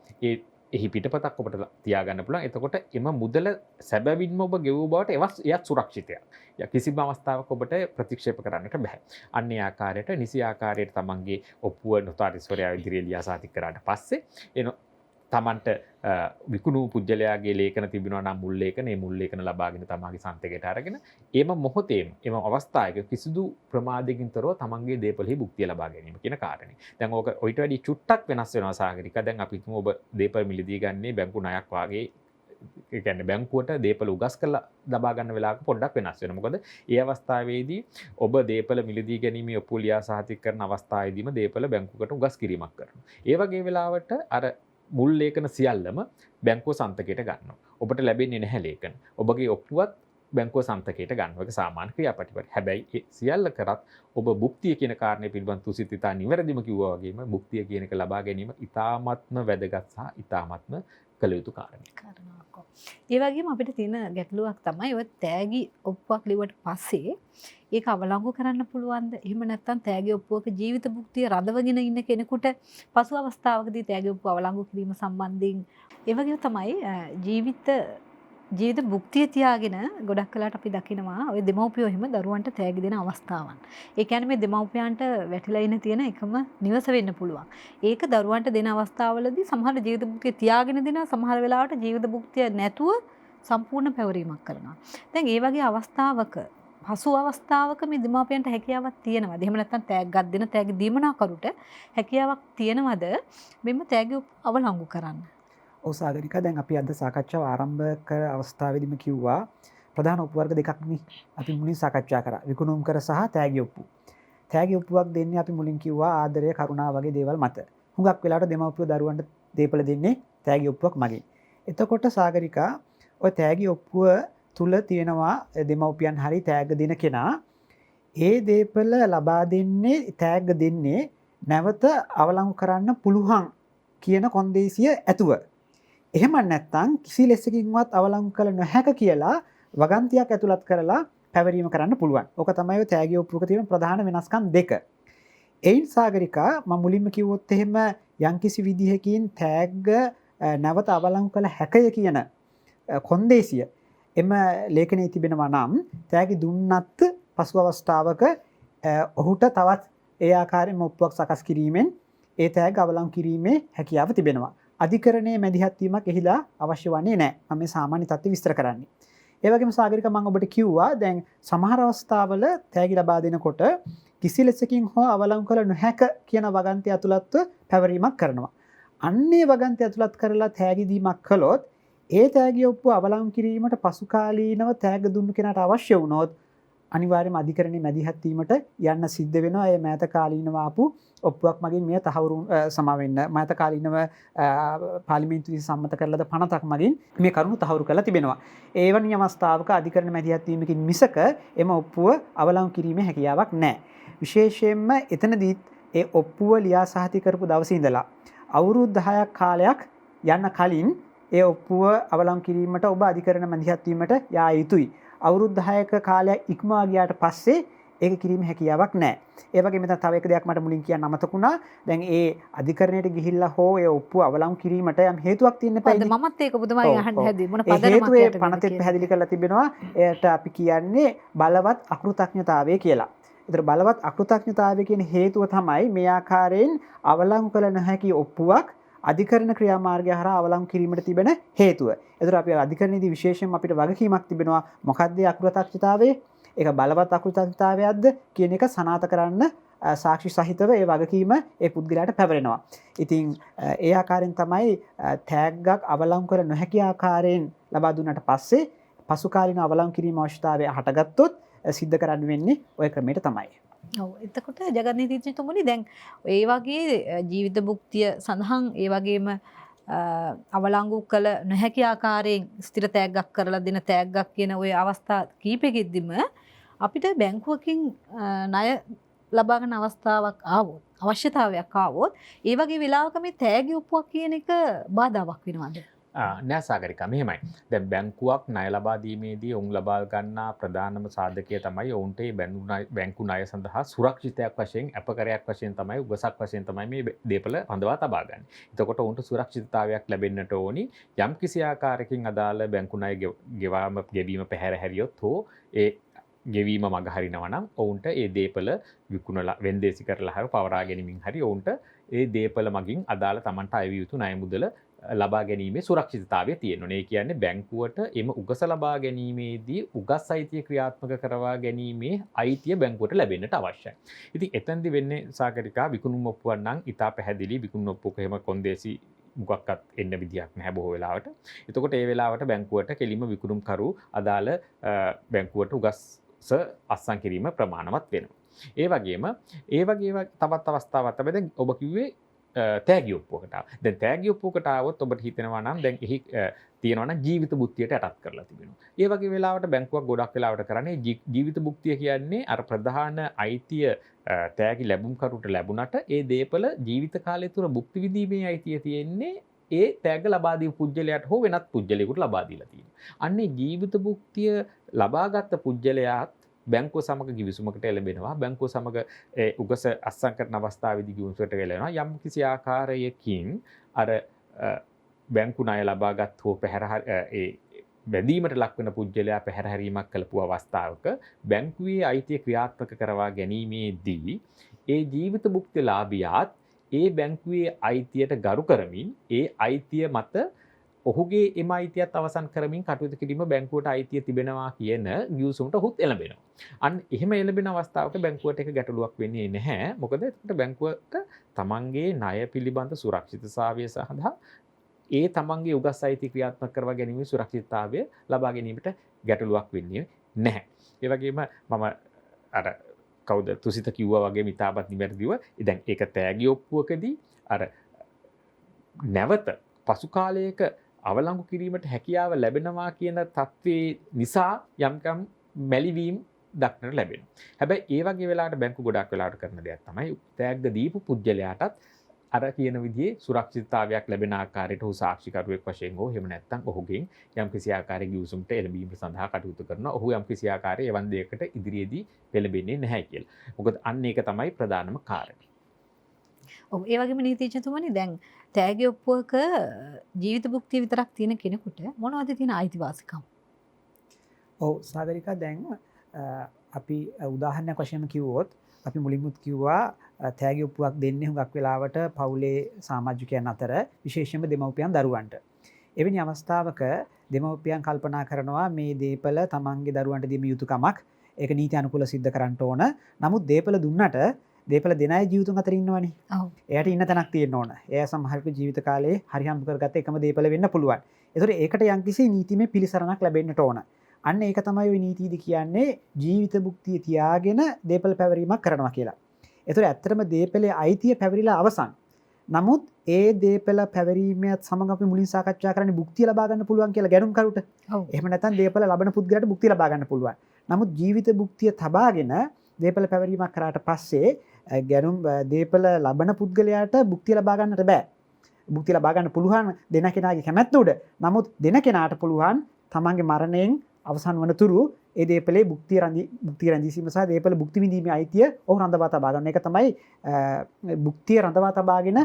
එහි පිටපතක් ඔබට තියාගන්න පුළුවන්. එතකොට එම මුදල සැබවින්ම ඔබ ගෙවූ බවට එයත් සුරක්ෂිතයක්. කිසිම අවස්ථාවක ඔබට ප්‍රතික්ෂේප කරන්නට බෑ. අන්න ඒ ආකාරයට නිසි ආකාරයට තමන්ගේ ඔප්පුව නොතාරිස්වරයා ඉදිරියේ ලියා සාතික කරාට පස්සේ තමන්ට විකුණු පුජ්‍යලයාගේ ලේඛන තිබෙනවා නම් මුල් ලේඛන ඒ මුල් ලේඛන ලබාගෙන තමන්ගේ සන්තකයට අරගෙන එම මොහොතේම එම අවස්ථාවක කිසිදු ප්‍රමාදයකින් තොරව තමන්ගේ දේපලෙහි භුක්තිය ලබා ගැනීම කියන කාරණේ. දැන් ඕක ඔයිට වැඩි චුට්ටක් වෙනස් වෙනවා සාගරික. දැන් අපි හිතමු ඔබ දේපල මිලදී ගන්නේ බැංකු ණයක් වාගේ ඒ කියන්නේ බැංකුවට දේපල උගස් කරලා ලබා ගන්න වෙලාවක පොඩ්ඩක් වෙනස් වෙනවා. මොකද ඒ අවස්ථාවේදී ඔබ දේපල මිලදී ගැනීමේ ඔප්පුව ලියා සහතික කරන අවස්ථාවේදීම දේපල බැංකුවකට උගස් කිරීමක් කරනවා. ඒ වගේ වෙලාවට අර මුල් ලේඛන සියල්ලම බැංකුව සන්තකයට ගන්නවා. ඔබට ලැබෙන්නේ නැහැ ලේඛන. ඔබගේ ඔප්පුවත් බැංකුව සන්තකයට ගන්නවා. ඒක සාමාන්‍ය ක්‍රියාපටිපටි. හැබැයි ඒ සියල්ල කරත් ඔබ භුක්තිය කියන කාරණේ පිළිබඳ තුසිත ඉතා නිවැරදිම කිව්වා වගේම භුක්තිය කියන එක ලබා ගැනීම ඉතාමත්ම වැදගත් සහ ඉතාමත්ම කළ යුතු කාරණයක්. ඒ වගේම අපිට තියෙන ගැටලුවක් තමයි ඔය තෑගි ඔප්පුවක් ලිව්වට පස්සේ ඒක අවලංගු කරන්න පුළුවන්ද? එහෙම නැත්නම් තෑගි ඔප්පුවක ජීවිත භුක්තිය රඳවගෙන ඉන්න කෙනෙකුට පසු අවස්ථාවකදී තෑගි ඔප්පුව අවලංගු කිරීම සම්බන්ධයෙන් ඒ වගේම තමයි ජීවිත භුක්තිය තියාගෙන ගොඩක් වෙලාට අපි දකිනවා ඔය දෙමව්පියෝ එහෙම දරුවන්ට තෑගි දෙන අවස්ථාවන්. ඒ කියන්නේ මේ දෙමව්පියන්ට වැටිලා ඉන්න තියෙන එකම නිවස වෙන්න පුළුවන්. ඒක දරුවන්ට දෙන අවස්ථාවවලදී සමහර ජීවිත භුක්තිය තියාගෙන දෙනවා, සමහර වෙලාවට ජීවිත භුක්තිය නැතුව සම්පූර්ණ පැවරීමක් කරනවා. දැන් ඒ වගේ අවස්ථාවක පසු අවස්ථාවක මේ දෙමාපියන්ට හැකියාවක් තියෙනවද? එහෙම නැත්නම් තෑග්ගක් දෙන තෑගි දීමනාකරුට හැකියාවක් තියෙනවද මෙන්න තෑගි අවලංගු කරන්න? ඔව් සාගරිකා, දැන් අපි අද සාකච්ඡාව ආරම්භ කර අවස්ථාවේදීම කිව්වා ප්‍රධාන ඔප්පු වර්ග දෙකක් නේ අපි මුලින් සාකච්ඡා කරා. විකුණුම් කර සහ තෑගි ඔප්පු. තෑගි ඔප්පුවක් දෙන්නේ අපි මුලින් කිව්වා ආදරය, කරුණාව වගේ දේවල් මත. හුඟක් වෙලාවට දෙමාපියෝ දරුවන්ට දීපල දෙන්නේ තෑගි ඔප්පුවක් මගින්. එතකොට සාගරිකා, ඔය තෑගි ඔප්පුව තුල තියෙනවා දෙමව්පියන් හරි තෑග්ග දෙන කෙනා ඒ දේපල ලබා දෙන්නේ තෑග්ග දෙන්නේ නැවත අවලංගු කරන්න පුළුවන් කියන කොන්දේසිය ඇතුව. එහෙම නැත්නම් කිසි ලෙසකින්වත් අවලංගු කළ නොහැක කියලා වගන්තියක් ඇතුළත් කරලා පැවරීම කරන්න පුළුවන්. ඕක තමයි ඔය තෑගි ඔප්පුවක තියෙන ප්‍රධාන වෙනස්කම් දෙක. එයින් සාගරිකා, මම මුලින්ම කිව්වොත් එහෙම යම්කිසි විදිහකින් තෑග්ග නැවත අවලංගු කළ හැකය කියන කොන්දේසිය එම ලේඛනයේ තිබෙනවා නම් තෑගි දුන්නත් පසු අවස්ථාවක ඔහුට තවත් ඒ ආකාරයෙන් ඔප්පුවක් සකස් කිරීමෙන් ඒ තෑග්ග අවලංගු කිරීමේ හැකියාව තිබෙනවා. අධිකරණයේ මැදිහත් වීමක් එහිලා අවශ්‍ය වන්නේ නැහැ. මම මේ සාමාන්‍ය තත්ත්වය විස්තර කරන්නේ. ඒ වගේම සාගරික, මම ඔබට කිව්වා දැන් සමහර අවස්ථාවල තෑගි ලබා දෙනකොට කිසි ලෙසකින් හෝ අවලංගු කළ නොහැක කියන වගන්තිය ඇතුළත්ව පැවරීමක් කරනවා. අන්නේ වගන්තිය ඇතුළත් කරලා තෑගි දීමක් කළොත් ඒ තෑගි ඔප්පුව අවලංගු කිරීමට පසු කාලීනව තෑග්ග දුන්නු කෙනාට අවශ්‍ය වුණොත් අනිවාර්යයෙන්ම අධිකරණයේ මැදිහත් වීමට යන්න සිද්ධ වෙනවා. ඒ මෑත කාලීනව ආපු ඔප්පුවක් මගින් මෙය තහවුරු සමාවෙන්න මෑත කාලීනව පාර්ලිමේන්තුවේ සම්මත කරලද පනතක් මගින් මේ කරුණු තහවුරු කරලා තිබෙනවා. ඒවනි අවස්ථාවක අධිකරණ මැදිහත් වීමකින් මිසක එම ඔප්පුව අවලංගු කිරීමේ හැකියාවක් නැහැ. විශේෂයෙන්ම එතනදීත් ඒ ඔප්පුව ලියා සහතික කරපු දවසේ ඉඳලා අවුරුදු 10ක් කාලයක් යන්න කලින් ඒ ඔප්පුව අවලංගු කිරීමට ඔබ අධිකරණ මැදිහත් වීමට යා යුතුයි. අවුරුදු 10ක කාලයක් ඉක්මවා ගියාට පස්සේ ඒක කිරීමේ හැකියාවක් නැහැ. ඒ වගේම තව එක දෙයක් මට මුලින් කියන්න අමතකුණා. දැන් ඒ අධිකරණයට ගිහිල්ලා හෝ ඒ ඔප්පුව අවලංගු කිරීමට යම් හේතුවක් තියෙන්න පයිද මමත් ඒක ඔබතුමාගෙන් අහන්න හැදුවේ මොන පදනමක් හේතුව ඒ පනතෙත් පැහැදිලි කරලා තිබෙනවා. එයට අපි කියන්නේ බලවත් අකෘතඥතාවය කියලා. ඒතර බලවත් අකෘතඥතාවය කියන හේතුව තමයි මේ ආකාරයෙන් අවලංගු කළ නොහැකි ඔප්පුවක් අධිකරණ ක්‍රියාමාර්ගය හරහා අවලංගු කිරීමට තිබෙන හේතුව. ඒතර අපි අධිකරණයේදී විශේෂයෙන් අපිට වගකීමක් තිබෙනවා. මොකක්ද අකෘතඥතාවය? ඒක බලවත් අකෘතඥතාවයක්ද කියන එක සනාථ කරන්න සාක්ෂි සහිතව ඒ වගකීම ඒ පුද්ගලයාට පැවරෙනවා. ඉතින් ඒ ආකාරයෙන් තමයි තෑග්ගක් අවලංගු කර නොහැකි ආකාරයෙන් ලබා දුන්නාට පස්සේ පසු කාලින අවලංගු කිරීම අවශ්‍යතාවය හටගත්තොත් සිද්ධ කරන්න වෙන්නේ ওই ක්‍රමයට තමයි. ඔව් එතකොට ජගත් නීතිඥතුමනි දැන් ඒ වගේ ජීවිත භුක්තිය සඳහන් ඒ වගේම අවලංගු කළ නොහැකි ආකාරයෙන් ස්ථිර තෑග්ගක් කරලා දෙන තෑග්ගක් කියන ওই අවස්ථා කීපෙකෙදිම අපිට බැංකුවකින් ණය ලබා ගන්න අවස්ථාවක් ආවොත් අවශ්‍යතාවයක් ආවොත් ඒ වගේ වෙලාවක මේ තෑගි ඔප්පුවක් කියන එක බාධාවක් වෙනවද? නෑ සාගරිකා මෙහෙමයි. දැන් බැංකුවක් ණය ලබා දීමේදී ඔවුන් ලබා ගන්නා ප්‍රධානම සාධකය තමයි ඔවුන්ට මේ බැංකු ණය සඳහා සුරක්ෂිතයක් වශයෙන් අපකරයක් වශයෙන් තමයි උගසක් වශයෙන් තමයි මේ දේපල රඳවා තබා ගන්න. එතකොට ඔවුන්ට සුරක්ෂිතතාවයක් ලැබෙන්නට ඕනි. යම් කිසි ආකාරයකින් අදාළ බැංකු ණය ගෙවීම පැහැර හැරියොත් හෝ ඒ ගෙවීම මග හරිනවා නම් ඔවුන්ට ඒ දේපල විකුණලා වෙන්දේසි කරලා හරි පවරා ගැනීමෙන් හරි ඔවුන්ට ඒ දේපල මගින් අදාළ Tamanට අයවිය යුතු ණය මුදල ලබා ගැනීමේ සුරක්ෂිතතාවය තියෙනවා. ඒ කියන්නේ බැංකුවට එම උගස ලබා ගැනීමේදී උගස් අයිතිය ක්‍රියාත්මක කරවා ගැනීමේ අයිතිය බැංකුවට ලැබෙන්නට අවශ්‍යයි. ඉතින් එතෙන්දි වෙන්නේ සාගරිකා විකුණුම් ඔප්පුවක් නම් ඉතා පැහැදිලි විකුණුම් ඔප්පුවක එහෙම කොන්දේසි මොකක්වත් එන්න විදියක් නැහැ බොහෝ වෙලාවට. එතකොට ඒ වෙලාවට බැංකුවට කෙලින්ම විකුණුම්කරු අදාළ බැංකුවට උගස් අත්සන් කිරීම ප්‍රමාණවත් වෙනවා. ඒ වගේම තවත් අවස්ථාවක් තමයි දැන් ඔබ කිව්වේ තෑගි ඔප්පුවකට. දැන් තෑගි ඔප්පුවකට આવොත් ඔබට හිතෙනවා නම් දැන් එහි තියෙනවා නම් ජීවිත භුක්තියට යටත් කරලා තිබෙනවා. ඒ වගේ වෙලාවට බැංකුවක් ගොඩක් වෙලාවට කරන්නේ ජීවිත භුක්තිය කියන්නේ අර ප්‍රධාන අයිතිය තෑගි ලැබුම්කරුට ලැබුණට ඒ දේපල ජීවිත කාලය තුර භුක්ති විඳීමේ අයිතිය තියෙන්නේ ඒ තෑග්ග ලබා දීපු පුජ්‍යලයට හෝ වෙනත් පුජ්‍යලයකට ලබා දීලා තියෙනවා. අන්නේ ජීවිත භුක්තිය ලබාගත් පුජ්‍යලයාත් බැංකුව සමග කිවිසුමකට එළඹෙනවා. බැංකුව සමග උගස අත්සන් කරන අවස්ථාවේදී කිවිසුමකට එළවෙනවා. යම් කිසි ආකාරයකින් අර බැංකු ණය ලබාගත් හෝ පැහැර ඒ බැඳීමට ලක්වන පුජ්‍යලයා පැහැර හැරීමක් කළපු අවස්ථාවක බැංකුවේ අයිතිය ක්‍රියාත්මක කරවා ගැනීමේදී ඒ ජීවිත භුක්තිලාභියාත් ඒ බැංකුවේ අයිතියට ගරු කරමින් ඒ අයිතිය මත ඔහුගේ එම අයිතියත් අවසන් කරමින් කටයුතු කිරීම බැංකුවට අයිතිය තිබෙනවා කියන ගිවිසුමට ඔහුත් එළඹෙනවා. අන්න එහෙම එළඹෙන අවස්ථාවක බැංකුවට එක ගැටලුවක් වෙන්නේ නැහැ. මොකද එතකොට බැංකුවට තමන්ගේ ණය පිළිබඳ සුරක්ෂිතතාවය සඳහා ඒ තමන්ගේ උගස් අයිති ක්‍රියාත්මක කරවා ගැනීමේ සුරක්ෂිතතාවය ලබා ගැනීමට ගැටලුවක් වෙන්නේ නැහැ. ඒ වගේම මම අර කවුද තුසිත කිව්වා වගේ මිතාපත් නිවැරදිව දැන් ඒක තෑගි ඔප්පුවකදී අර නැවත පසු කාලයක අවලංගු කිරීමට හැකියාව ලැබෙනවා කියන තත්ත්වයේ නිසා යම්කම් මැලිවීම් දක්නට ලැබෙනවා. හැබැයි ඒ වගේ වෙලාවට බැංකු ගොඩක් වෙලාවට කරන දෙයක් තමයි තෑග්ග දීපු පුජ්‍යලයාටත් අර කියන විදිහේ සුරක්ෂිතතාවයක් ලැබෙන ආකාරයට ඔහු සාක්ෂිකරුවෙක් වශයෙන් හෝ එහෙම නැත්නම් ඔහුගෙන් යම්කිසි ආකාරයක ගිවිසුමට එළඹීම සඳහා කටයුතු කරනවා. ඔහු යම්කිසි ආකාරයේ එවන් දෙයකට ඉදිරියේදී පෙළඹෙන්නේ නැහැ කියලා. මොකද අන්න ඒක තමයි ප්‍රධානම කාරණය. ඔව් ඒ වගේම නීතිඥතුමනි දැන් තෑගි ඔප්පුවක ජීවිත භුක්තිය විතරක් තියෙන කෙනෙකුට මොනවද තියෙන අයිතිවාසිකම්? ඔව් සාගරිකා දැන් අපි උදාහරණයක් වශයෙන් කිව්වොත් අපි මුලින්මුත් කිව්වා තෑගි ඔප්පුවක් දෙන්නේ හුඟක් වෙලාවට පවුලේ සමාජිකයන් අතර විශේෂයෙන්ම දෙමව්පියන් දරුවන්ට. එවැනි අවස්ථාවක දෙමව්පියන් කල්පනා කරනවා මේ දේපල තමන්ගේ දරුවන්ට දීම යුතුකමක්. ඒක නීති අනුකූල සිද්ධ කරන්න ඕන. නමුත් දේපල දුන්නට දේපල දෙන අය ජීවිතුන් අතර ඉන්නවනේ. ඔව්. එයාට ඉන්න තැනක් තියෙන්න ඕන. එයා සමහරක ජීවිත කාලේ හරි හම්බ කරගත්ත එකම දේපල වෙන්න පුළුවන්. ඒතකොට ඒකට යම්කිසි නීතිමය පිළිසරණක් ලැබෙන්නට ඕන. අන්න ඒක තමයි ওই නීතියද කියන්නේ ජීවිත භුක්තිය තියාගෙන දේපල පැවරීමක් කරනවා කියලා. ඒතර ඇත්තටම දේපලේ අයිතිය පැවරිලා අවසන්. නමුත් ඒ දේපල පැවරීමත් සමග අපි මුලින් සාකච්ඡා කරන්නේ භුක්තිය ලබා ගන්න පුළුවන් කියලා ගැනුම්කරුට. ඔව්. එහෙම නැත්නම් දේපල ලබන පුද්ගලයාට භුක්තිය ලබා ගන්න පුළුවන්. නමුත් ජීවිත භුක්තිය තබාගෙන දේපල පැවරීමක් කරාට පස්සේ ගැනුම් දේපල ලබන පුද්ගලයාට භුක්තිය ලබා ගන්නට බෑ. භුක්තිය ලබා ගන්න පුළුවන් දෙන කෙනාගේ කැමැත්ත උඩ. නමුත් දෙන කෙනාට පුළුවන් තමන්ගේ මරණයෙන් අවසන් වන තුරු ඒ දේපලේ භුක්තිය රැඳීම සහ දේපල භුක්ති විඳීමේ අයිතිය ඔහු රඳවා තබා ගන්න. ඒක තමයි භුක්තිය රඳවා තබාගෙන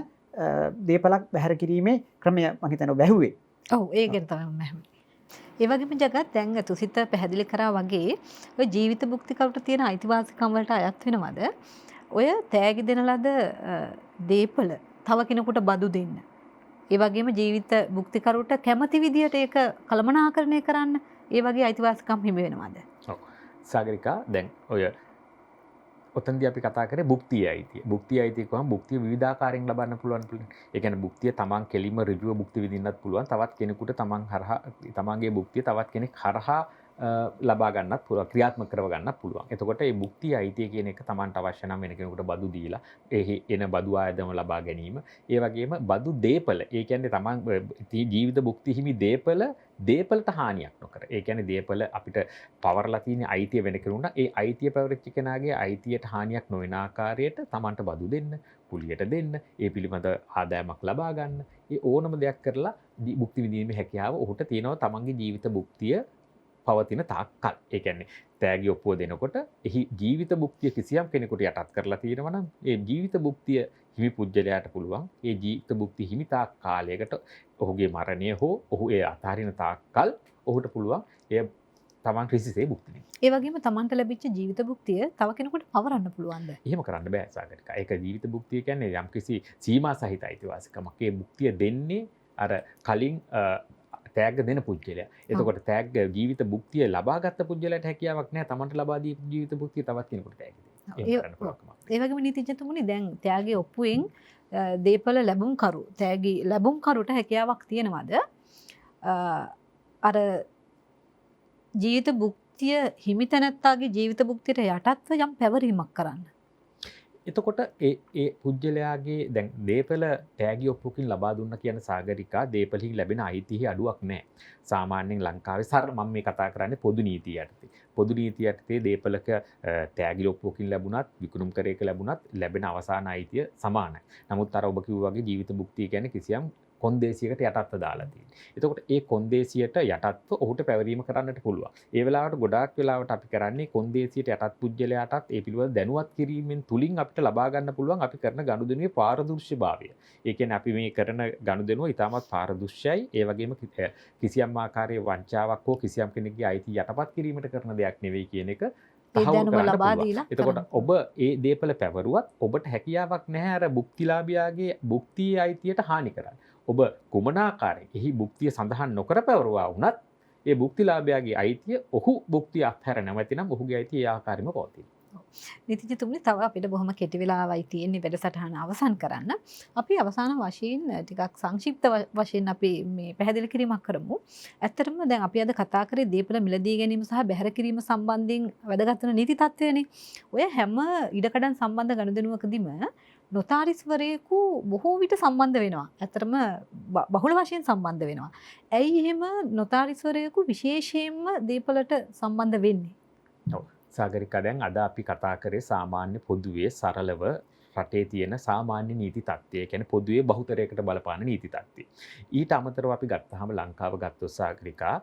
දේපලක් බැහැර කිරීමේ ක්‍රමය මම හිතනවා වැහුවේ. ඔව් ඒකෙන් තමයි මම ඇහුවේ. ඒ වගේම ජගත් දැන් තුසිත පැහැදිලි කරා වගේ ඔය ජීවිත භුක්තිකරුට තියෙන අයිතිවාසිකම් වලට අයත් වෙනවද? ඔය තෑගි දෙන ලද දේපල තව කෙනෙකුට බදු දෙන්න. ඒ වගේම ජීවිත භුක්තිකරුට කැමති විදියට ඒක කළමනාකරණය කරන්න ඒ වගේ අයිතිවාසිකම් හිමි වෙනවද? ඔව්. සාගරිකා දැන් ඔය ඔතනදී අපි කතා කරේ භුක්තිය අයිතිය. භුක්තිය අයිතිය කොහොම භුක්තිය විවිධාකාරයෙන් ලබන්න පුළුවන්. ඒ කියන්නේ භුක්තිය තමන් කෙලින්ම ඍජුව භුක්ති විඳින්නත් පුළුවන්. තවත් කෙනෙකුට තමන්ගේ භුක්තිය තවත් කෙනෙක් හරහා ලබා ගන්නත් පුළුවන්. ක්‍රියාත්මක කරව ගන්නත් පුළුවන්. එතකොට මේ භුක්තිය අයිතිය කියන එක තමන්ට අවශ්‍ය නම් වෙන කෙනෙකුට බදු දීලා එහි එන බදු ආයතන ලබා ගැනීම. ඒ වගේම බදු දේපල. ඒ කියන්නේ තමන් ජීවිත භුක්ති හිමි දේපලට හානියක් නොකර. ඒ කියන්නේ දේපල අපිට පවර්ලා තියෙන අයිතිය වෙන කෙනුණා ඒ අයිතිය පැවරිච්ච කෙනාගේ අයිතියට හානියක් නොවන ආකාරයට තමන්ට බදු දෙන්න, පුලියට දෙන්න, ඒ පිළිබඳ ආදායමක් ලබා ගන්න. ඒ ඕනම දෙයක් කරලා භුක්ති විඳීමේ හැකියාව ඔහුට තියෙනවා තමන්ගේ ජීවිත භුක්තිය පවතින තාක්කල්. ඒ කියන්නේ තෑගි ඔප්පුව දෙනකොට එහි ජීවිත භුක්තිය කිසියම් කෙනෙකුට යටත් කරලා තියෙනවා නම් ඒ ජීවිත භුක්තිය හිමි පුජ්‍යලයාට පුළුවන් ඒ ජීවිත භුක්තිය හිමි තාක් කාලයකට ඔහුගේ මරණය හෝ ඔහු ඒ අතාරින තාක්කල් ඔහුට පුළුවන් එය තමන් ක්‍රිසිසේ භුක්ති විඳින්න. ඒ වගේම තමන්ට ලැබිච්ච ජීවිත භුක්තිය තව කෙනෙකුට පවරන්න පුළුවන්ද? එහෙම කරන්න බෑ සාගරිකා. ඒක ජීවිත භුක්තිය කියන්නේ යම්කිසි සීමා සහිත අයිතිවාසිකමක්. ඒ භුක්තිය දෙන්නේ අර කලින් තෑග්ග දෙන පුද්ගලයා. එතකොට තෑග්ග ජීවිත භුක්තිය ලබාගත් පුද්ගලයාට හැකියාවක් නැහැ තමන්ට ලබා දී ජීවිත භුක්තිය තවත් කෙනෙකුට තෑග්ග දෙන්න. එහෙම කරන්න පුළුවන්කමක්. ඒ වගේම නීතිඥතුමුනි දැන් ත්‍යාගයේ ඔප්පුවෙන් දීපල ලැබුම්කරු තෑගි ලැබුම්කරුට හැකියාවක් තියෙනවද? අර ජීවිත භුක්තිය හිමිතැනැත්තාගේ ජීවිත භුක්තියට යටත්ව යම් පැවරීමක් කරන්න. එතකොට ඒ පුජ්‍යලයාගේ දැන් දේපල තෑගි ඔප්පුවකින් ලබා දුන්න කියන සාගරිකා දේපලෙහි ලැබෙන අයිතිහි අඩුවක් නැහැ. සාමාන්‍යයෙන් ලංකාවේ සරල මම මේ කතා කරන්නේ පොදු නීතිය යටතේ. පොදු නීතිය යටතේ දේපලක තෑගි ඔප්පුවකින් ලැබුණත් විකුණුම් කරේක ලැබුණත් ලැබෙන අවසාන අයිතිය සමානයි. නමුත් අර ඔබ කිව්වා වගේ ජීවිත භුක්තිය කියන්නේ කිසියම් කොන්දේසියකට යටත්ව දාලා තියෙනවා. එතකොට ඒ කොන්දේසියට යටත්ව ඔහුට පැවරීම කරන්නට පුළුවන්. ඒ වෙලාවට ගොඩාක් වෙලාවට අපි කරන්නේ කොන්දේසියට යටත් පුජ්‍යලයාටත් ඒ පිළිබඳව දැනුවත් කිරීමෙන් තුලින් අපිට ලබා ගන්න පුළුවන් අපි කරන ගනුදෙනුවේ පාරදර්ශීභාවය. ඒ කියන්නේ අපි මේ කරන ගනුදෙනුව ඉතාමත් පාරදර්ශීයි. ඒ වගේම කිසියම් ආකාරයේ වංචාවක් හෝ කිසියම් කෙනෙකුගේ අයිතිය යටපත් කිරීමට කරන දෙයක් නෙවෙයි කියන එක එතකොට ඔබ ඒ දේපල පැවරුවත් ඔබට හැකියාවක් නැහැ අර භුක්තිලාභියාගේ භුක්තියේ අයිතියට හානි කරන්න. ඔබ කුමනාකාරයෙන් එහි භුක්තිය සඳහන් නොකර පැවරුවා වුණත් ඒ භුක්තිලාභියාගේ අයිතිය ඔහු භුක්තිය අත්හැර නැවතිනම් ඔහුගේ අයිතිය ඒ ආකාරයෙන්ම පවතින. නීතිඥතුමනි තව අපිට බොහොම කෙටි වෙලාවයි තියෙන්නේ වැඩසටහන අවසන් කරන්න. අපි අවසාන වශයෙන් ටිකක් සංක්ෂිප්ත වශයෙන් අපි මේ පැහැදිලි කිරීමක් කරමු. ඇත්තටම දැන් අපි අද කතා කරේ දීපල මිලදී ගැනීම සහ බැහැර කිරීම සම්බන්ධයෙන් වැදගත් වෙන නීති තත්ත්වයනේ. ඔය හැම ඉඩකඩම් සම්බන්ධ ගනුදෙනුවකදීම නොතාරිස්වරයෙකු බොහෝ විට සම්බන්ධ වෙනවා. ඇත්තටම බහුල වශයෙන් සම්බන්ධ වෙනවා. ඇයි එහෙම නොතාරිස්වරයෙකු විශේෂයෙන්ම දීපලට සම්බන්ධ වෙන්නේ? ඔව්. සාගරිකා දැන් අද අපි කතා කරේ සාමාන්‍ය පොදුවේ සරලව රටේ තියෙන සාමාන්‍ය නීති තත්ත්වය. ඒ කියන්නේ පොදුවේ බහුතරයකට බලපාන නීති තත්ත්වය. ඊට අමතරව අපි ගත්තාම ලංකාව ගත්තොත් සාගරිකා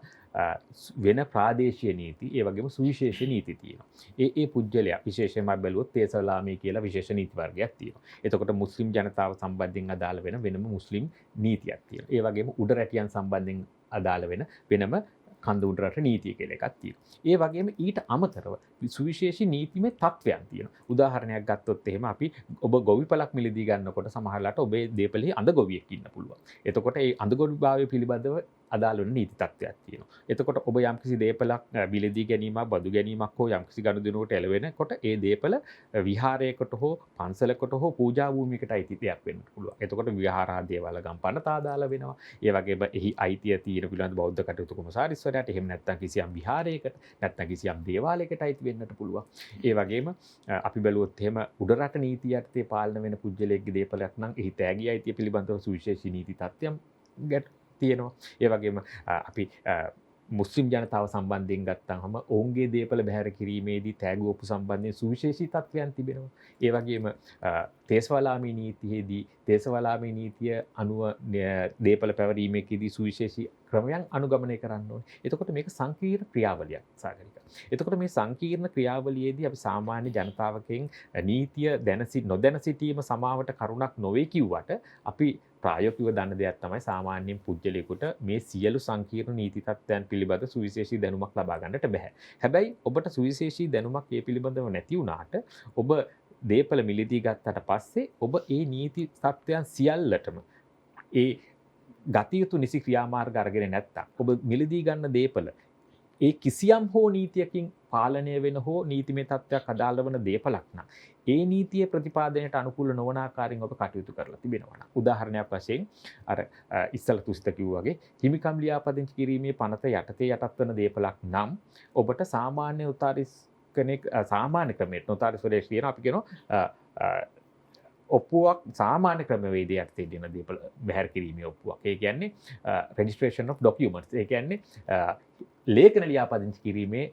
වෙන ප්‍රාදේශීය නීති ඒ වගේම සුවිශේෂ නීති තියෙනවා. ඒ පුජ්‍යලයා විශේෂයෙන්ම බැලුවොත් තේසලාමී කියලා විශේෂ නීති වර්ගයක් තියෙනවා. එතකොට මුස්ලිම් ජනතාව සම්බන්ධයෙන් අදාළ වෙන වෙනම මුස්ලිම් නීතියක් තියෙනවා. ඒ වගේම උඩරැටියන් සම්බන්ධයෙන් අදාළ වෙන වෙනම කන්ද උඩරට නීතිය කියලා එකක් තියෙනවා. ඒ වගේම ඊට අමතරව සුවිශේෂී නීතිමය තත්ත්වයන් තියෙනවා. උදාහරණයක් ගත්තොත් එහෙම අපි ඔබ ගොවිපලක් මිලදී ගන්නකොට සමහරලාට ඔබේ දේපලෙහි අඳ ගොවියෙක් ඉන්න පුළුවන්. එතකොට ඒ අඳ ගොවිභාවය පිළිබඳව අදාළ වෙන නීති තත්ත්වයක් තියෙනවා. එතකොට ඔබ යම්කිසි දේපලක් මිලදී ගැනීමක්, බදු ගැනීමක් හෝ යම්කිසි ගනුදෙනුවකට එළවෙනකොට ඒ දේපල විහාරයකට හෝ පන්සලකට හෝ පූජා භූමියකට අයිති දෙයක් වෙන්න පුළුවන්. එතකොට විහාරා දේවාල ගම්පනට අදාළ වෙනවා. ඒ වගේම එහි අයිතිය තියෙන පිළිබඳ බෞද්ධ කටයුතු කොමසාරිස්වරයාට, එහෙම නැත්නම් කිසියම් විහාරයකට, නැත්නම් කිසියම් දේවාලයකට අයිති වෙන්නට පුළුවන්. ඒ වගේම අපි බැලුවොත් එහෙම උඩරට නීතිය යටතේ පාලන වෙන පුජ්‍යලයකගේ දේපලයක් නම් එහි තෑගි අයිතිය පිළිබඳව සුවිශේෂී නීති තත්ත්වයක් තියෙනවා. ඒ වගේම අපි මුස්ලිම් ජනතාව සම්බන්ධයෙන් ගත්තාම ඔවුන්ගේ දේපල බැහැර කිරීමේදී තෑගුවපු සම්බන්ධයෙන් සුවිශේෂී තත්ත්වයන් තිබෙනවා. ඒ වගේම තේසවලාමී නීතියේදී තේසවලාමී නීතිය අනුව දේපල පැවරීමේදී සුවිශේෂී ක්‍රමයන් අනුගමනය කරන්න ඕනේ. එතකොට මේක සංකීර්ණ ක්‍රියාවලියක් සාගරික. එතකොට මේ සංකීර්ණ ක්‍රියාවලියේදී අපි සාමාන්‍ය ජනතාවකෙන් නීතිය නොදැන සිටීම සමාවට කරුණක් නොවේ කිව්වට අපි ප්‍රායෝගිකව දන්න දෙයක් තමයි සාමාන්‍යයෙන් පුජ්‍යලයකට මේ සියලු සංකීර්ණ නීති තත්ත්වයන් පිළිබඳ සුවිශේෂී දැනුමක් ලබා ගන්නට බෑ. හැබැයි ඔබට සුවිශේෂී දැනුමක් ඒ පිළිබඳව නැති වුණාට ඔබ දේපල මිලදී ගත්තට පස්සේ ඔබ ඒ නීති තත්ත්වයන් සියල්ලටම ඒ ගතියුතු නිසි ක්‍රියාමාර්ග අරගෙන නැත්තම් ඔබ මිලදී ගන්න දේපල ඒ කිසියම් හෝ නීතියකින් පාලනය වෙන හෝ නීතිමය තත්ත්වයක් අදාළ වන දේපලක් නම් ඒ නීතිය ප්‍රතිපාදනයට අනුකූල නොවන ආකාරයෙන් ඔබ කටයුතු කරලා තිබෙනවා. උදාහරණයක් වශයෙන් අර ඉස්සල තුසිත කිව්වා වගේ හිමිකම් ලියාපදිංචි කිරීමේ පනත යටතේ යටත් වන දේපලක් නම් ඔබට සාමාන්‍ය උතාරිස් කෙනෙක් සාමාන්‍ය ක්‍රමයට නොතාරිස්වරයෙක් කියන අපි කියනවා ඔප්පුවක් සාමාන්‍ය ක්‍රමවේදය යටතේ දෙන දේපල බැහැර කිරීමේ ඔප්පුවක්. ඒ කියන්නේ registration of documents. ඒ කියන්නේ ලේඛන ලියාපදිංචි කිරීමේ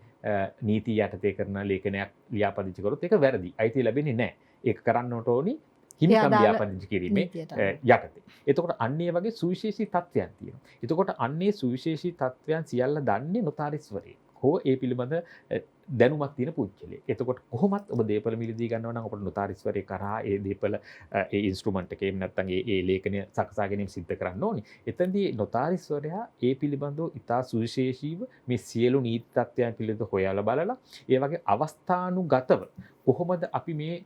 නීති යටතේ කරන ලේඛනයක් ලියාපදිංචි කරොත් ඒක වැරදි. අයිතිය ලැබෙන්නේ නැහැ. ඒක කරන්නට ඕනි හිමිකම් ලියාපදිංචි කිරීමේ යටතේ. එතකොට අන්න ඒ වගේ සුවිශේෂී තත්ත්වයන් තියෙනවා. එතකොට අන්නේ සුවිශේෂී තත්ත්වයන් සියල්ල දන්නේ නොතාරිස්වරයෙක් හෝ ඒ පිළිබඳ දැනුමක් තියෙන පුජ්‍යලයෙක්. එතකොට කොහොමත් ඔබ දේපල මිලදී ගන්නවා නම් ඔබට නොතාරිස්වරයෙක් කරා ඒ දේපල ඒ ඉන්ස්ට්‍රුමන්ට් එකේ නැත්නම් ඒ ලේඛනය සකසා ගැනීම සිද්ධ කරන්න ඕනි. එතෙන්දී නොතාරිස්වරයා ඒ පිළිබඳව ඉතා සුවිශේෂීව මේ සියලු නීති තත්ත්වයන් පිළිබඳව හොයලා බලලා ඒ වගේ අවස්ථානුගතව කොහොමද අපි මේ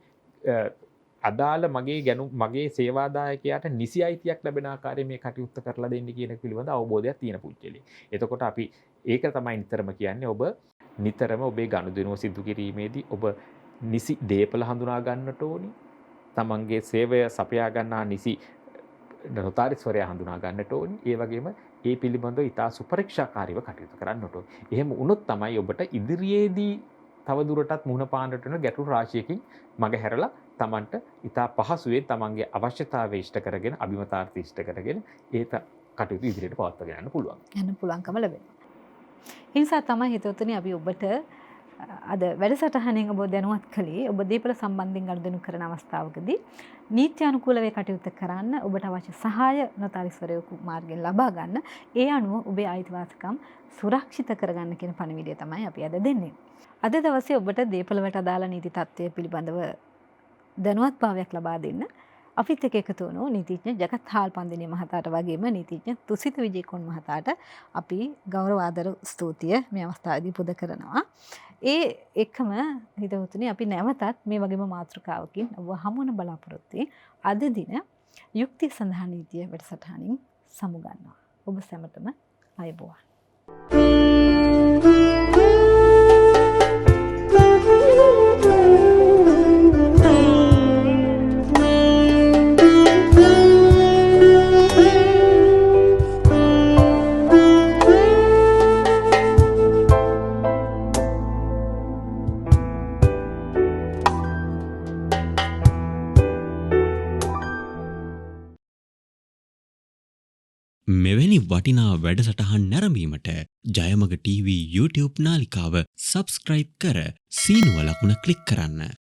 අදාළ මගේ සේවාදායකයාට නිසි අයිතියක් ලැබෙන ආකාරයෙන් මේ කටයුත්ත කරලා දෙන්න කියන එක පිළිබඳ අවබෝධයක් තියෙන පුජ්‍යලෙ. එතකොට අපි ඒක තමයි නිතරම කියන්නේ ඔබ නිතරම ඔබේ ගනුදෙනුව සිදු කිරීමේදී ඔබ නිසි දේපල හඳුනා ගන්නට ඕනි. තමන්ගේ සේවය සපයා ගන්නා නිසි නොතාරිස්වරයා හඳුනා ගන්නට ඕනි. ඒ වගේම ඒ පිළිබඳව ඉතා සුපරීක්ෂාකාරීව කටයුතු කරන්නට ඕනි. එහෙම වුණොත් තමයි ඔබට ඉදිරියේදී තව දුරටත් මුහුණ පාන්නට වෙන ගැටලු රාශියකින් මග හැරලා තමන්ට ඉතා පහසුවෙන් තමන්ගේ අවශ්‍යතාවය ඉෂ්ට කරගෙන අභිමතාර්ථය ඉෂ්ට කරගෙන ඒ කටයුතු ඉදිරියට පවත්වාගෙන යන්න පුළුවන්. යන්න පුළුවන්කම ලැබෙනවා. ඒ නිසා තමයි හිතවතුනි අපි ඔබට අද වැඩසටහනෙන් ඔබ දැනුවත් කළේ ඔබ දීපල සම්බන්ධයෙන් ගනුදෙනු කරන අවස්ථාවකදී නීත්‍යානුකූලව කටයුතු කරන්න ඔබට අවශ්‍ය සහාය නොතාරිස්වරයෙකු මාර්ගයෙන් ලබා ගන්න ඒ අනුව ඔබේ අයිතිවාසිකම් සුරක්ෂිත කරගන්න කියන පණිවිඩය තමයි අපි අද දෙන්නේ. අද දවසේ ඔබට දේපලවට අදාළ නීති තත්ත්වය පිළිබඳව දැනුවත්භාවයක් ලබා දෙන්න අපිත් එක්ක එකතු වුණු නීතිඥ ජගත් හාල්පන්දිනී මහතාට වගේම නීතිඥ තුසිත විජේකොන් මහතාට අපි ගෞරව ආදර ස්තුතිය මේ අවස්ථාවේදී පුද කරනවා. ඒ එක්කම හිතවතුනි අපි නැවතත් මේ වගේම මාතෘකාවකින් ඔබ හමු වන බලාපොරොත්තු වෙයි. අද දින යුක්ති සඳහා නීතිය වැඩසටහනින් සමුගන්නවා. ඔබ සැමටම අයබෝවන්. මෙවැනි වටිනා වැඩසටහන් නැරඹීමට ජයමග TV YouTube නාලිකාව සබස්ක්‍රයිබ් කර සීනුව ලකුණ ක්ලික් කරන්න.